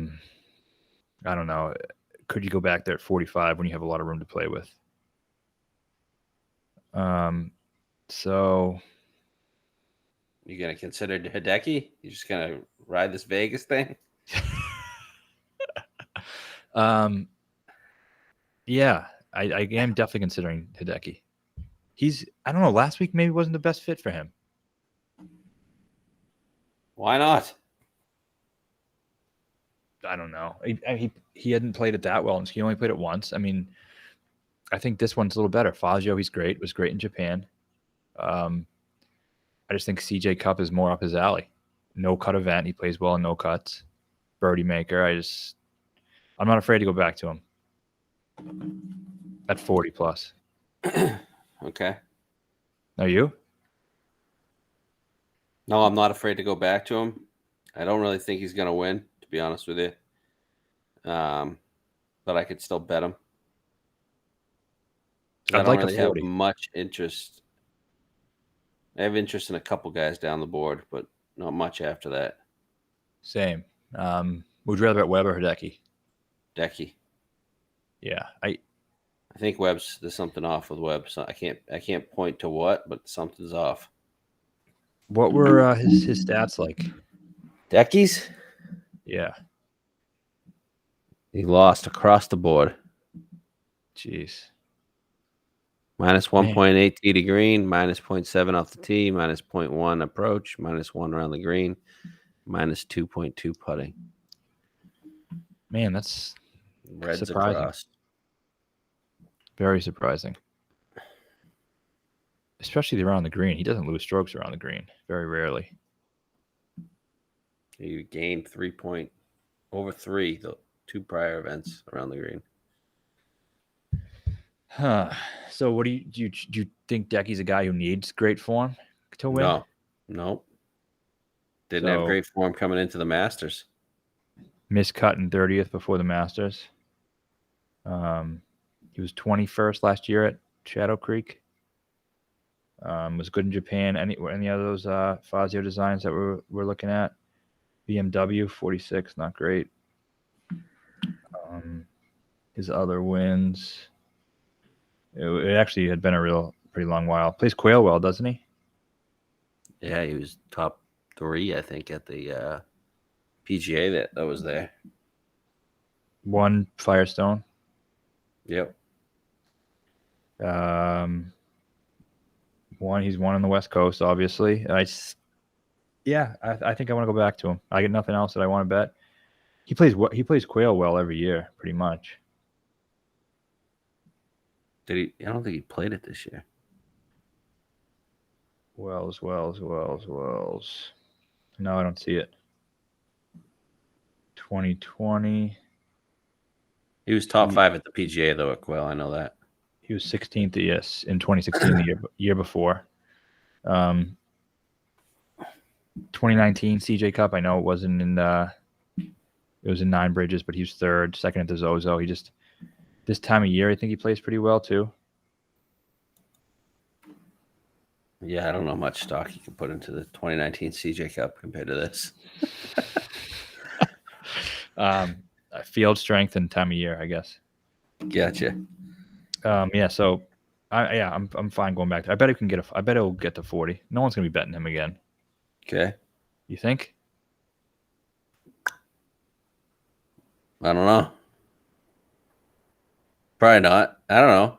don't know. Could you go back there at 45 when you have a lot of room to play with? So you gonna consider Hideki? You just gonna ride this Vegas thing? Yeah, I am definitely considering Hideki. I don't know. Last week maybe wasn't the best fit for him. Why not? I don't know. He hadn't played it that well, and he only played it once. I mean, I think this one's a little better. Fazio, he's great. Was great in Japan. I just think CJ Cup is more up his alley. No cut event. He plays well in no cuts. Birdie maker. I'm not afraid to go back to him at 40 plus. Okay. Are you? No, I'm not afraid to go back to him. I don't really think he's going to win, to be honest with you. But I could still bet him. I don't really have much interest. I have interest in a couple guys down the board, but not much after that. Same. Would you rather bet Webb or Hideki? Decky. Yeah, I think there's something off with Webb. So I can't point to what, but something's off. What were his stats like? Decky's? Yeah. He lost across the board. Jeez. Minus 1.8 tee to green, minus 0.7 off the tee, minus 0.1 approach, minus 1 around the green, minus 2.2 putting. Man, that's Reds surprising. Across. Very surprising. Especially around the green. He doesn't lose strokes around the green. Very rarely. He gained over 3 the 2 prior events around the green. Huh. So what do you think Decky's a guy who needs great form to win? No. Didn't have great form coming into the Masters. Miscut in 30th before the Masters. He was 21st last year at Shadow Creek. Was good in Japan. Any of those Fazio designs that we're looking at? BMW 46, not great. His other wins. It actually had been a pretty long while. Plays quail well, doesn't he? Yeah, he was top 3, I think, at the PGA that was there. Won Firestone. Yep. He's won on the West Coast, obviously. I think I want to go back to him. I get nothing else that I want to bet. He plays quail well every year, pretty much. Did he? I don't think he played it this year. Wells. No, I don't see it. 2020. He was top 5 at the PGA though at Quail. I know that. He was 16th, yes, in 2016, the year before. 2019 CJ Cup. I know it wasn't in it was in Nine Bridges, but he was 3rd, 2nd at the Zozo. He just this time of year, I think he plays pretty well too. Yeah, I don't know much stock you can put into the 2019 CJ Cup compared to this. Field strength and time of year, I guess. Gotcha. Yeah, so I'm fine going back. I bet he'll get to 40. No one's gonna be betting him again. Okay. You think? I don't know. Probably not. I don't know.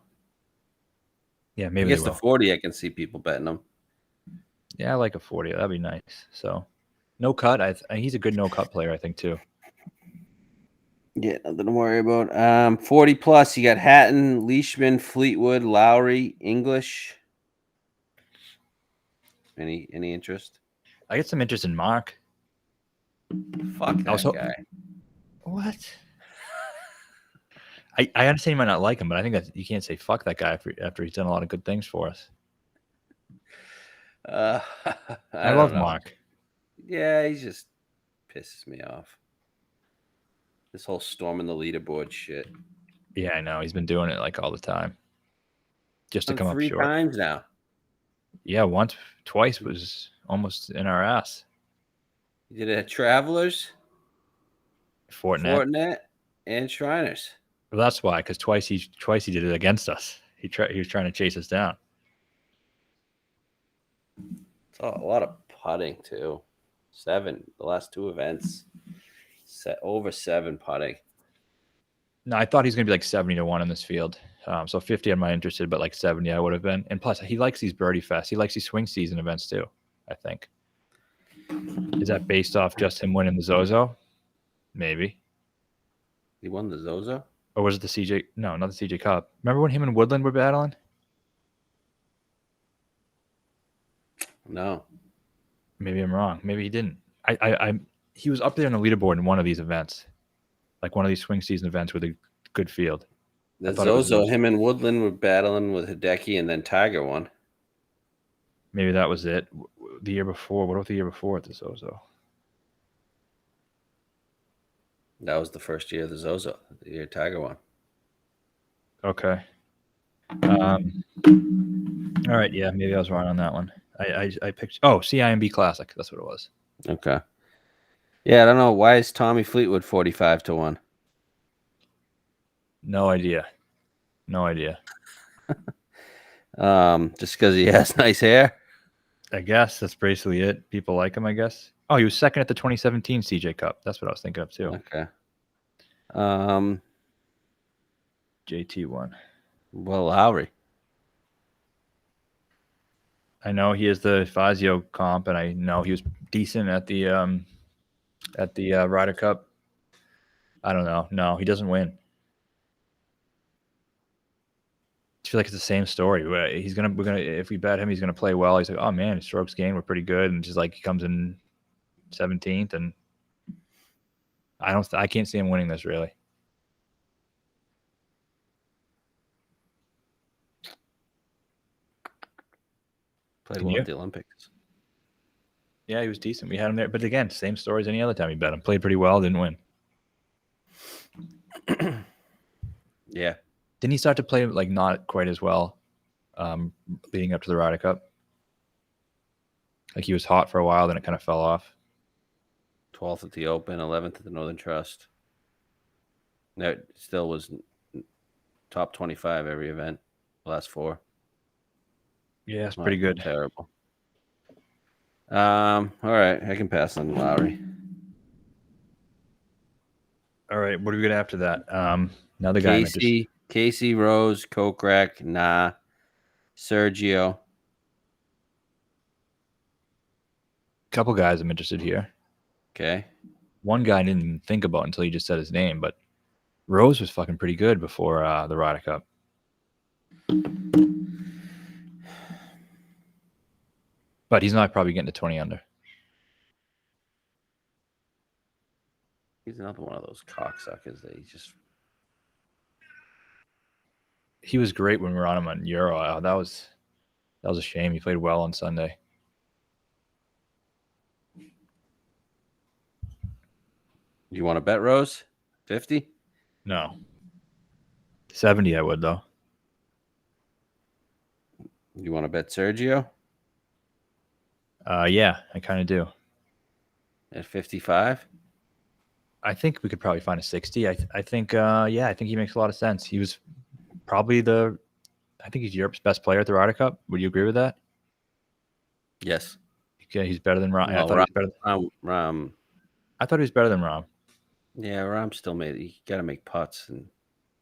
Yeah, maybe. I guess the 40, I can see people betting him. Yeah, I like a 40. That'd be nice. So, no cut. He's a good no cut player, I think, too. Yeah, nothing to worry about. 40 plus. You got Hatton, Leishman, Fleetwood, Lowry, English. Any interest? I get some interest in Mark. Fuck that guy. What? I understand you might not like him, but I think that you can't say fuck that guy after he's done a lot of good things for us. I love Mark. Yeah, he just pisses me off. This whole storming the leaderboard shit. Yeah, I know. He's been doing it like all the time. Just to come up short. 3 times now. Yeah, twice was almost in our ass. He did it at Travelers, Fortinet, and Shriners. Well, that's why, because twice he did it against us. He was trying to chase us down. It's a lot of putting too. 7 the last 2 events. Over 7 putting. No, I thought he's going to be like 70-1 in this field. So 50 I'm not interested, but like 70 I would have been. And plus, he likes these birdie fests. He likes these swing season events too, I think. Is that based off just him winning the Zozo? Maybe. He won the Zozo? Or was it the CJ? No, not the CJ Cup. Remember when him and Woodland were battling? No. Maybe I'm wrong. Maybe he didn't. He was up there on the leaderboard in one of these events. like one of these swing season events with a good field. The Zozo, him and Woodland were battling with Hideki, and then Tiger won. Maybe that was it. The year before, what about the year before at the Zozo? That was the first year of the Zozo, the year Tiger won. Okay. All right, yeah, maybe I was wrong on that one. I picked CIMB Classic. That's what it was. Okay. Yeah, I don't know. Why is Tommy Fleetwood 45-1? No idea. Just because he has nice hair? I guess that's basically it. People like him, I guess. Oh, he was second at the 2017 CJ Cup. That's what I was thinking of too. Okay. JT won. Well, Lowry. I know he is the Fazio comp, and I know he was decent at the Ryder Cup. I don't know. No, he doesn't win. I feel like it's the same story. If we bet him, he's gonna play well. He's like, oh man, his strokes gained were pretty good, and just like he comes in 17th, and I can't see him winning this really. Played well at the Olympics. Yeah, he was decent. We had him there, but again, same story as any other time we bet him. Played pretty well, didn't win. Yeah. Didn't he start to play like not quite as well, leading up to the Ryder Cup? Like he was hot for a while, then it kind of fell off. 12th at the Open, 11th at the Northern Trust. That still was top 25 every event, last 4. Yeah, it's pretty good. Terrible. All right, I can pass on Lowry. All right, what do we get after that? Another guy. Casey, Rose, Kokrak, nah. Sergio. Couple guys I'm interested here. Okay. One guy I didn't even think about until you just said his name, but Rose was fucking pretty good before the Ryder Cup. But he's not probably getting to 20 under. He's another one of those cocksuckers that he was great when we were on him on Euro. That was a shame. He played well on Sunday. You want to bet Rose? 50? No. 70 I would though. You want to bet Sergio? Yeah, I kind of do. At 55? I think we could probably find a 60. I think I think he makes a lot of sense. He was probably I think he's Europe's best player at the Ryder Cup. Would you agree with that? Yes. Okay, he's better than Rahm. Well, I thought he was better Rahm. I thought he was better than Rahm. Yeah, Rahm still you got to make putts, and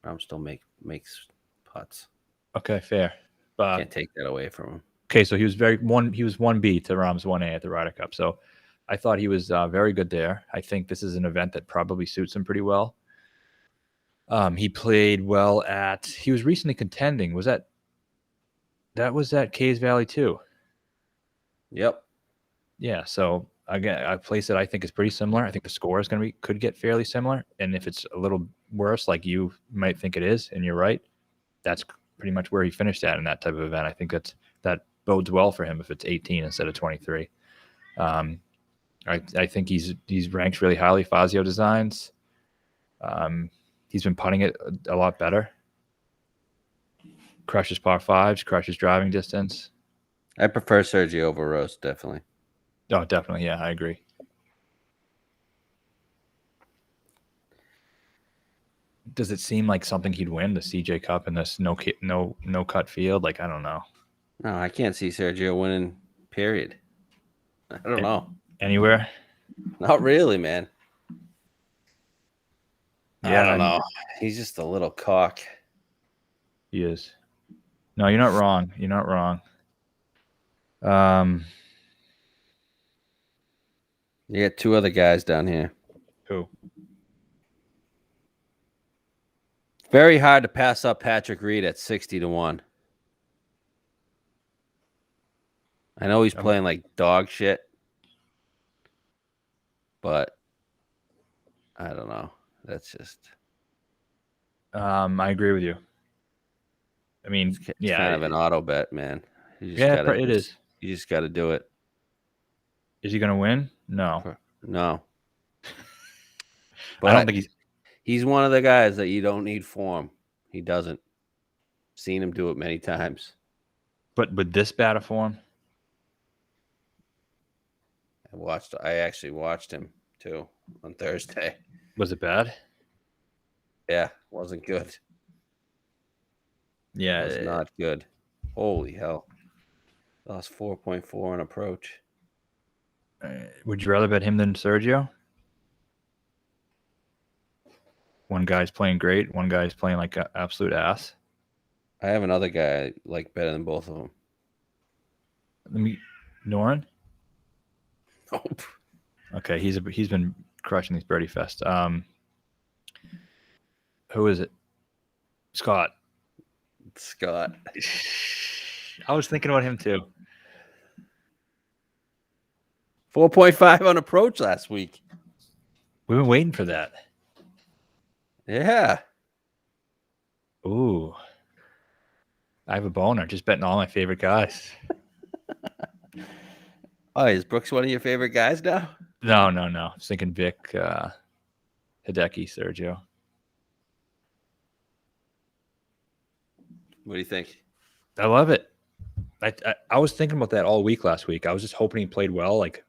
Rahm still makes putts. Okay, fair. Can't take that away from him. Okay, so he was he was 1B to Rahm's 1A at the Ryder Cup. So I thought he was very good there. I think this is an event that probably suits him pretty well. He played well he was recently contending. Was that was at Cays Valley too? Yep. Yeah, so again, a place that I think is pretty similar. I think the score is could get fairly similar. And if it's a little worse, like you might think it is, and you're right, that's pretty much where he finished at in that type of event. I think that bodes well for him if it's 18 instead of 23. I think he's ranked really highly. Fazio Designs. He's been putting it a lot better. Crushes par fives, crushes driving distance. I prefer Sergio over Rose, definitely. Oh, definitely. Yeah, I agree. Does it seem like something he'd win the CJ Cup in this no cut field? Like, I don't know. No, I can't see Sergio winning, period. I don't know. Anywhere? Not really, man. Yeah, I don't know. He's just a little cock. He is. No, you're not wrong. You're not wrong. You got 2 other guys down here. Who? Very hard to pass up Patrick Reed at 60-1. I know he's playing like dog shit, but I don't know. That's just. I agree with you. I mean, it's kind of an auto bet, man. You just it is. You just got to do it. Is he going to win? No. No. But I don't think he's one of the guys that you don't need form. He doesn't. Seen him do it many times. But with this bad a form? I actually watched him too on Thursday. Was it bad? Yeah, wasn't good. Yeah. It was not good. Holy hell. Lost 4.4 on approach. Would you rather bet him than Sergio? One guy's playing great. One guy's playing like an absolute ass. I have another guy I like better than both of them. Noren? Nope. Okay, he's been crushing these birdie fest. Who is it? Scott. I was thinking about him too. 4.5 on approach last week. We've been waiting for that. Yeah. Ooh. I have a boner just betting all my favorite guys. Oh, is Brooks one of your favorite guys now? No. I was thinking Vic, Hideki, Sergio. What do you think? I love it. I was thinking about that all week last week. I was just hoping he played well. Like,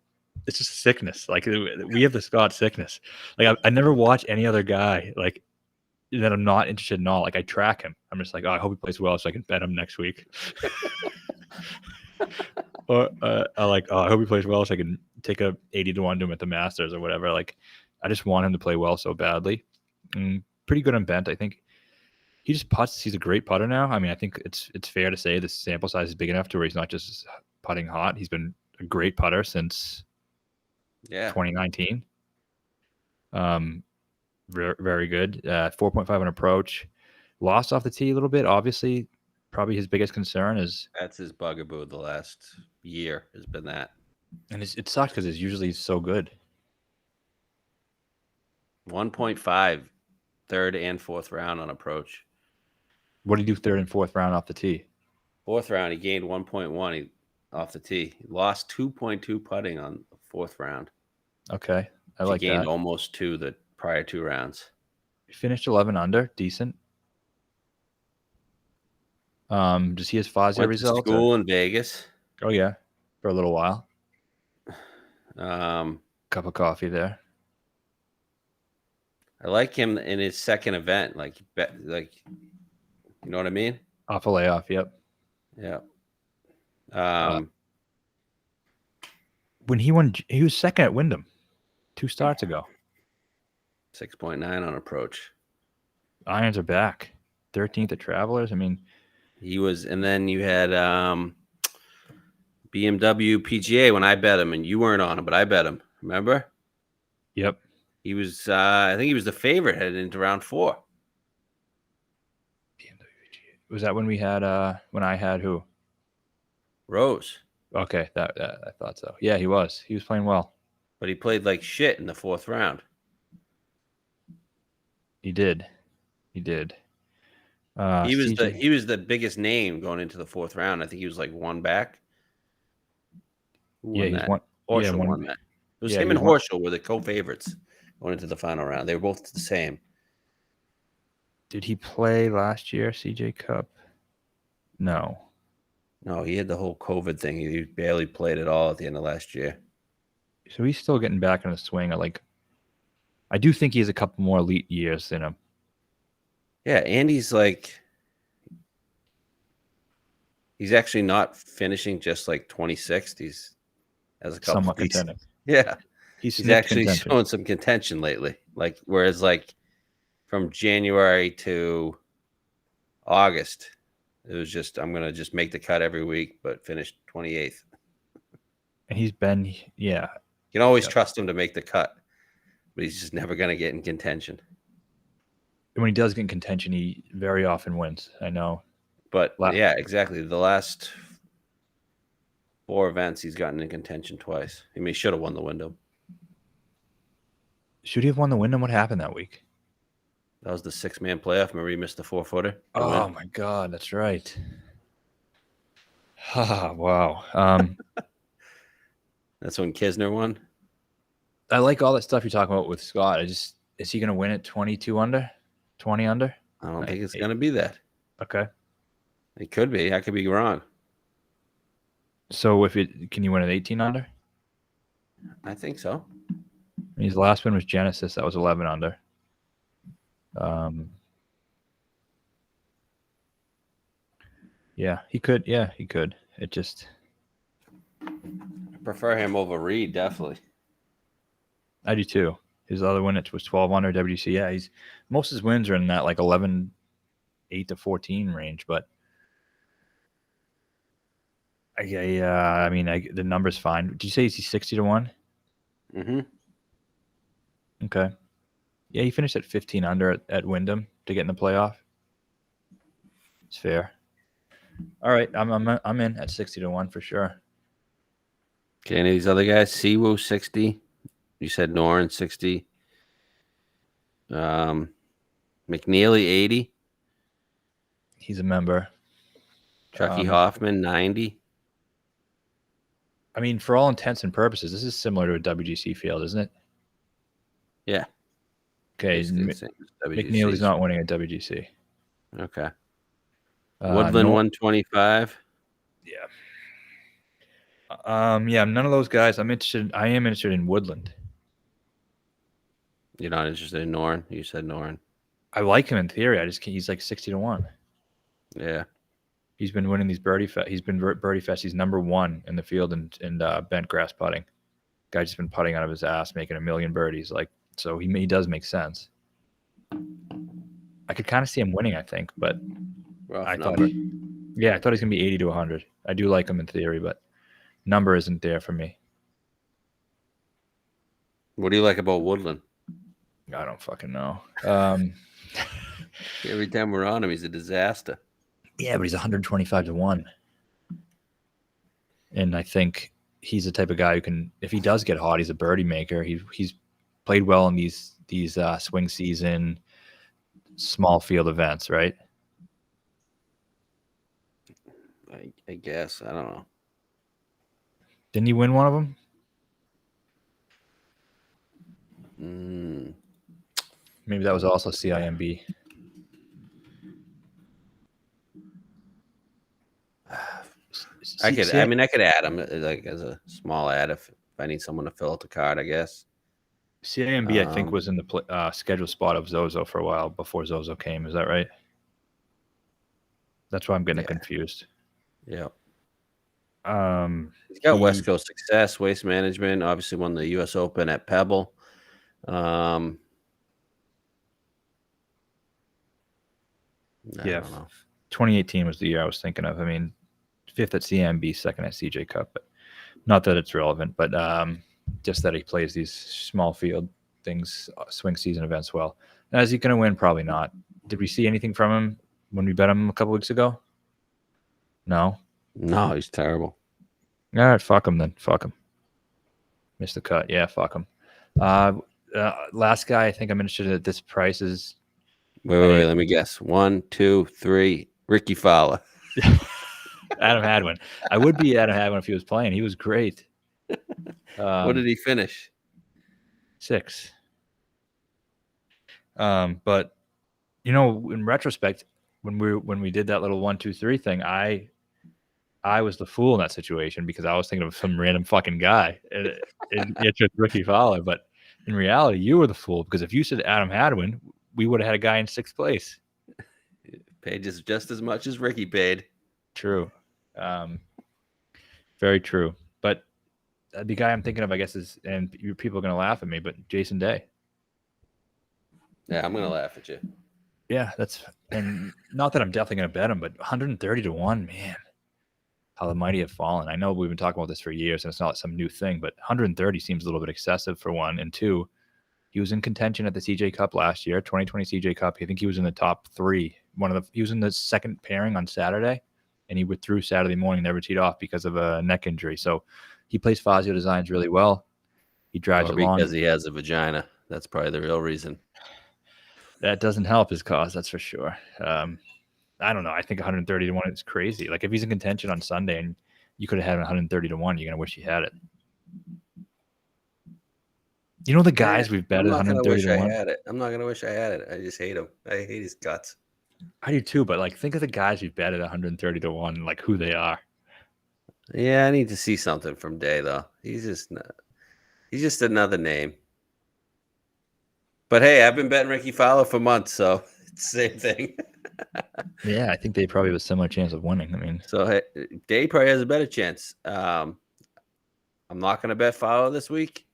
it's just a sickness. Like, we have the Scott sickness. Like, I never watch any other guy like that I'm not interested in all. Like, I track him. I'm just like, oh, I hope he plays well so I can bet him next week. Or I hope he plays well so I can take a 80-1 to him at the Masters or whatever. Like, I just want him to play well so badly. Pretty good on bent, I think. He just putts. He's a great putter now. I mean, I think it's fair to say the sample size is big enough to where he's not just putting hot. He's been a great putter since 2019. Very good. 4.5 on approach. Lost off the tee a little bit. Obviously, probably his biggest concern is that's his bugaboo the last year has been that. And it sucks because it's usually so good. 1.5 third and fourth round on approach. What did he do third and fourth round off the tee? Fourth round, he gained 1.1 off the tee. He lost 2.2 putting on the fourth round. Okay. I like that. He gained almost 2 the prior 2 rounds. He finished 11 under. Decent. Does he have Fazia results? School in Vegas. Oh, yeah. For a little while. Cup of coffee there. I like him in his second event. Like, you know what I mean? Off a layoff, yep. Yeah. When he won, he was second at Wyndham 2 starts ago. 6.9 on approach. Irons are back. 13th at Travelers. I mean, he was, and then you had BMW PGA when I bet him, and you weren't on him, but I bet him. Remember? Yep. He was, I think he was the favorite heading into round 4. Was that when we had, when I had who? Rose. Okay, that I thought so. Yeah, he was. He was playing well. But he played like shit in the 4th round. He did. He did. He was the biggest name going into the 4th round. I think he was like 1 back. Who won that? Horschel won that. It was him and Horschel were the co-favorites going into the final round. They were both the same. Did he play last year, CJ Cup? No, he had the whole COVID thing. He barely played at all at the end of last year. So he's still getting back in the swing. I do think he has a couple more elite years in him. Yeah, and he's actually not finishing just like 26th. He's has a couple somewhat contending. Yeah. He's actually showing some contention lately. Whereas from January to August, it was just, I'm going to just make the cut every week, but finish 28th. And he's been, yeah. You can always trust him to make the cut, but he's just never going to get in contention. And when he does get in contention, he very often wins. I know. But yeah, exactly. The last 4 events, he's gotten in contention twice. I mean, he should have won the Wyndham. Should he have won the Wyndham? What happened that week? That was the 6-man playoff. Remember he missed the 4-footer? Oh my God, that's right. Wow. That's when Kisner won. I like all that stuff you're talking about with Scott. Is he going to win at 22 under, 20 under? I don't think it's going to be that. Okay. It could be. I could be wrong. So can you win at 18 under? I think so. His last win was Genesis. That was 11 under. Yeah, he could. Yeah, he could. It just. I prefer him over Reed, definitely. I do too. His other win was 12 under WGC. Yeah, most of his wins are in that like 11, 8 to 14 range. But I mean, the number's fine. Did you say he's 60 to 1? Mm-hmm. Okay. Yeah, he finished at 15 under at Wyndham to get in the playoff. It's fair. All right, I'm in at 60 to 1 for sure. Okay, any of these other guys? Siwoo 60. You said Noren 60. McNeely 80. He's a member. Chucky Hoffman 90. I mean, for all intents and purposes, this is similar to a WGC field, isn't it? Yeah. Okay. McNeely's not winning a WGC. Okay. Woodland 125. Yeah. Yeah, none of those guys. I am interested in Woodland. You're not interested in Noren? You said Noren. I like him in theory. I just can't. He's like 60 to 1. Yeah. He's been winning these birdie fest. He's been birdie fest. He's number 1 in the field in bent grass putting. Guy's just been putting out of his ass, making a million birdies. So he does make sense. I could kind of see him winning, I think, but I thought he's gonna be 80 to 100. I do like him in theory, but number isn't there for me. What do you like about Woodland? I don't fucking know. Every time we're on him, he's a disaster. Yeah, but he's 125 to 1. And I think he's the type of guy who can, if he does get hot, he's a birdie maker. He's played well in these swing season, small field events, right? I guess. I don't know. Didn't he win one of them? Maybe that was also CIMB. I could add him like as a small ad if I need someone to fill out the card, I guess. CIMB, I think, was in the scheduled spot of Zozo for a while before Zozo came. Is that right? That's why I'm getting confused. Yeah. He's got West Coast success, waste management. Obviously, won the U.S. Open at Pebble. I don't know. 2018 was the year I was thinking of. I mean, 5th at CMB, 2nd at CJ Cup. But not that it's relevant, but just that he plays these small field things, swing season events well. Now, is he going to win? Probably not. Did we see anything from him when we bet him a couple weeks ago? No. No, he's terrible. All right, fuck him then. Fuck him. Missed the cut. Yeah, fuck him. Last guy I think I'm interested at this price is. Wait. Let me guess. 1, 2, 3. Ricky Fowler. Adam Hadwin. I would be Adam Hadwin if he was playing. He was great. What did he finish? 6. But in retrospect, when we did that little 1, 2, 3 thing, I was the fool in that situation because I was thinking of some random fucking guy. It's just Ricky Fowler, but in reality, you were the fool because if you said Adam Hadwin, we would have had a guy in 6th place. Paid just as much as Ricky paid. True. Very true. But the guy I'm thinking of, I guess, and people are going to laugh at me, but Jason Day. Yeah, I'm going to laugh at you. Yeah, and not that I'm definitely going to bet him, but 130 to 1, man. How the mighty have fallen. I know we've been talking about this for years, and it's not some new thing, but 130 seems a little bit excessive for one. And 2, he was in contention at the CJ Cup last year, 2020 CJ Cup. I think he was in the top 3. He was in the 2nd pairing on Saturday, and he withdrew Saturday morning, never teed off because of a neck injury. So he plays Fazio designs really well. He drives it long because he has a vagina. That's probably the real reason. That doesn't help his cause, that's for sure. I don't know. I think 130 to 1 is crazy. Like if he's in contention on Sunday and you could have had 130 to 1, you're gonna wish you had it. You know the guys we've betted 130 to 1? I'm not gonna wish I had it. I just hate him. I hate his guts. I do too, but like think of the guys we've betted 130 to 1, like who they are. Yeah, I need to see something from Day though. He's just another name. But hey, I've been betting Ricky Fowler for months, so it's the same thing. Yeah, I think they probably have a similar chance of winning. I mean, so hey, Day probably has a better chance. I'm not gonna bet Fowler this week.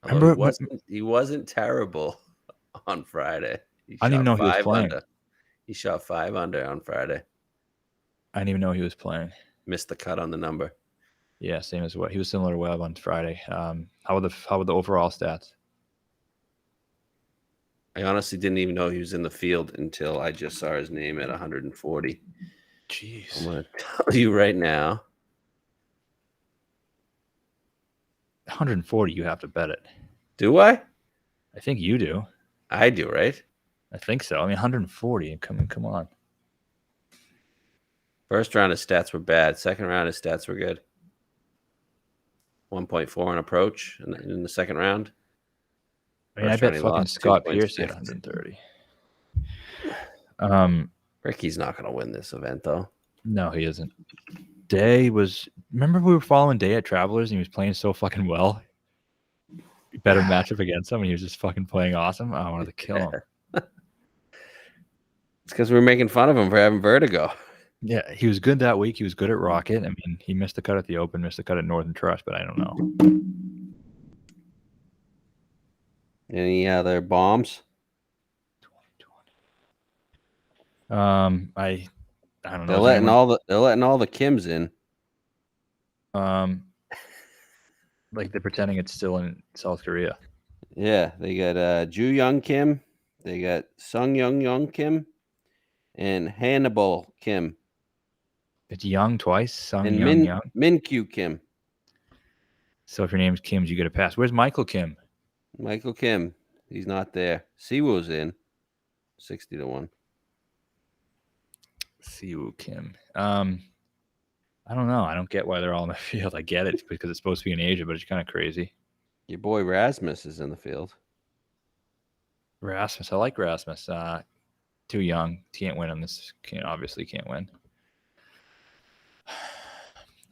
Although he wasn't terrible on Friday. I didn't even know he was playing. He shot 5 under on Friday. I didn't even know he was playing. Missed the cut on the number. Yeah, same as what he was similar to Webb on Friday. How were the overall stats? I honestly didn't even know he was in the field until I just saw his name at 140. Jeez. I'm going to tell you right now. 140, you have to bet it. Do I? I think you do. I do, right? I think so. I mean, 140. Come on. First round, his stats were bad. Second round, his stats were good. 1.4 on approach in the second round. I mean, I bet fucking Scott Pierce at 130. Ricky's not going to win this event, though. No, he isn't. Day was... Remember we were following Day at Travelers and he was playing so fucking well? Better matchup against him and he was just fucking playing awesome. I wanted to kill him. It's because we were making fun of him for having vertigo. Yeah, he was good that week. He was good at Rocket. I mean, he missed the cut at the Open, missed the cut at Northern Trust, but I don't know. Any other bombs? I don't know. They're letting all the Kims in. Like they're pretending it's still in South Korea. Yeah, they got Ju Young Kim, they got Sung Young Kim, and Hannibal Kim. It's Young twice, Sung and Young. Min Kyu Kim. So if your name's Kim's, you get a pass. Where's Michael Kim? Michael Kim. He's not there. Siwoo's in. 60 to 1. Siwoo Kim. I don't know. I don't get why they're all in the field. I get it because it's supposed to be in Asia, but it's kind of crazy. Your boy Rasmus is in the field. Rasmus. I like Rasmus. Too young. Can't win on this. Obviously can't win.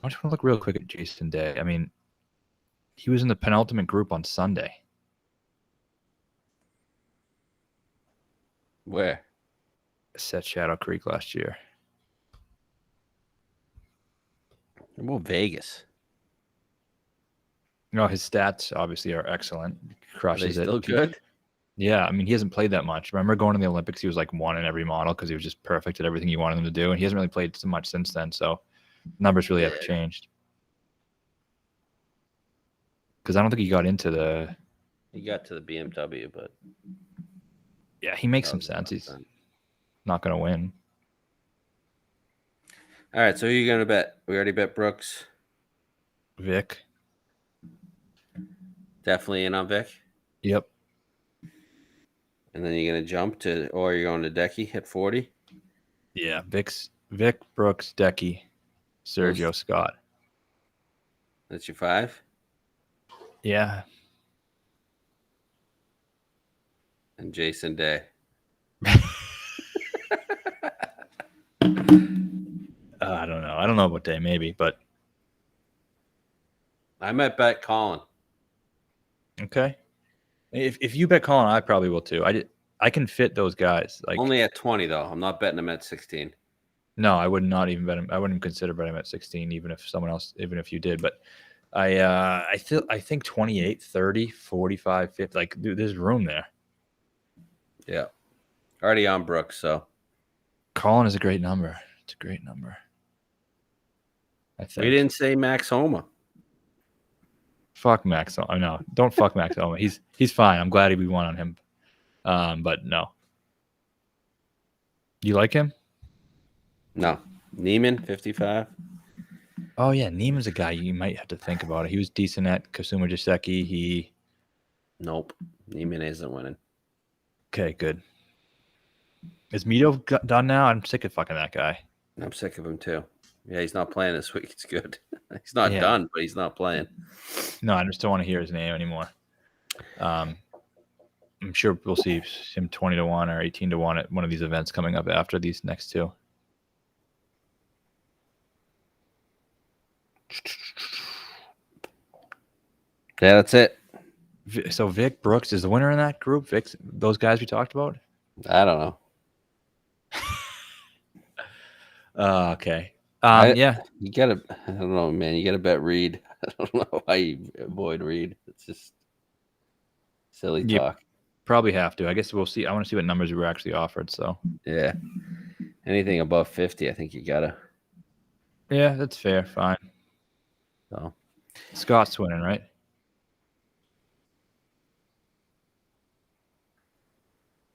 I just want to look real quick at Jason Day. I mean, he was in the penultimate group on Sunday. Where? Set Shadow Creek last year. Well, Vegas. No, his stats obviously are excellent. Crushes it. Still good? Yeah, I mean, he hasn't played that much. Remember going to the Olympics, he was like 1 in every model because he was just perfect at everything you wanted him to do, and he hasn't really played so much since then, so numbers really have changed. Because I don't think he got into the... He got to the BMW, but... Yeah, he makes some sense. He's not going to win. All right, so who are you going to bet? We already bet Brooks. Vic. Definitely in on Vic? Yep. And then you're going to jump to, or you're going to Decky at 40? Yeah, Vic, Brooks, Decky, Sergio, Scott. That's your 5? Yeah. And Jason Day. I don't know. I don't know about Day, maybe, but I might bet Colin. Okay. If you bet Colin, I probably will too. I can fit those guys. Like only at 20 though. I'm not betting him at 16. No, I would not even bet him. I wouldn't consider betting him at 16, even if you did. But I think 28, 30, 45, 50. Like there's room there. Yeah. Already on Brooks, so Colin is a great number. It's a great number. I think. We didn't say Max Homa. Fuck Max Homa. No, don't fuck Max Homa. He's fine. I'm glad we won on him. But no. You like him? No. Neiman, 55. Oh yeah, Neiman's a guy you might have to think about it. He was decent at Kasuma Jiseki. Nope. Neiman isn't winning. Okay, good. Is Mito done now? I'm sick of fucking that guy. I'm sick of him too. Yeah, he's not playing this week. It's good. He's not done, but he's not playing. No, I just don't want to hear his name anymore. I'm sure we'll see him 20-1 or 18-1 at one of these events coming up after these next two. Yeah, that's it. So Vic Brooks is the winner in that group. Those guys we talked about. I don't know. Okay. Yeah. You gotta. I don't know, man. You gotta bet Reed. I don't know why you avoid Reed. It's just silly talk. Probably have to. I guess we'll see. I want to see what numbers we were actually offered. So yeah, anything above 50, I think you gotta. Yeah, that's fair. Fine. So Scott's winning, right?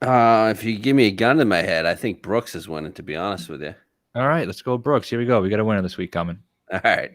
If you give me a gun in my head, I think Brooks is winning, to be honest with you. All right, let's go Brooks. Here we go. We got a winner this week coming. All right.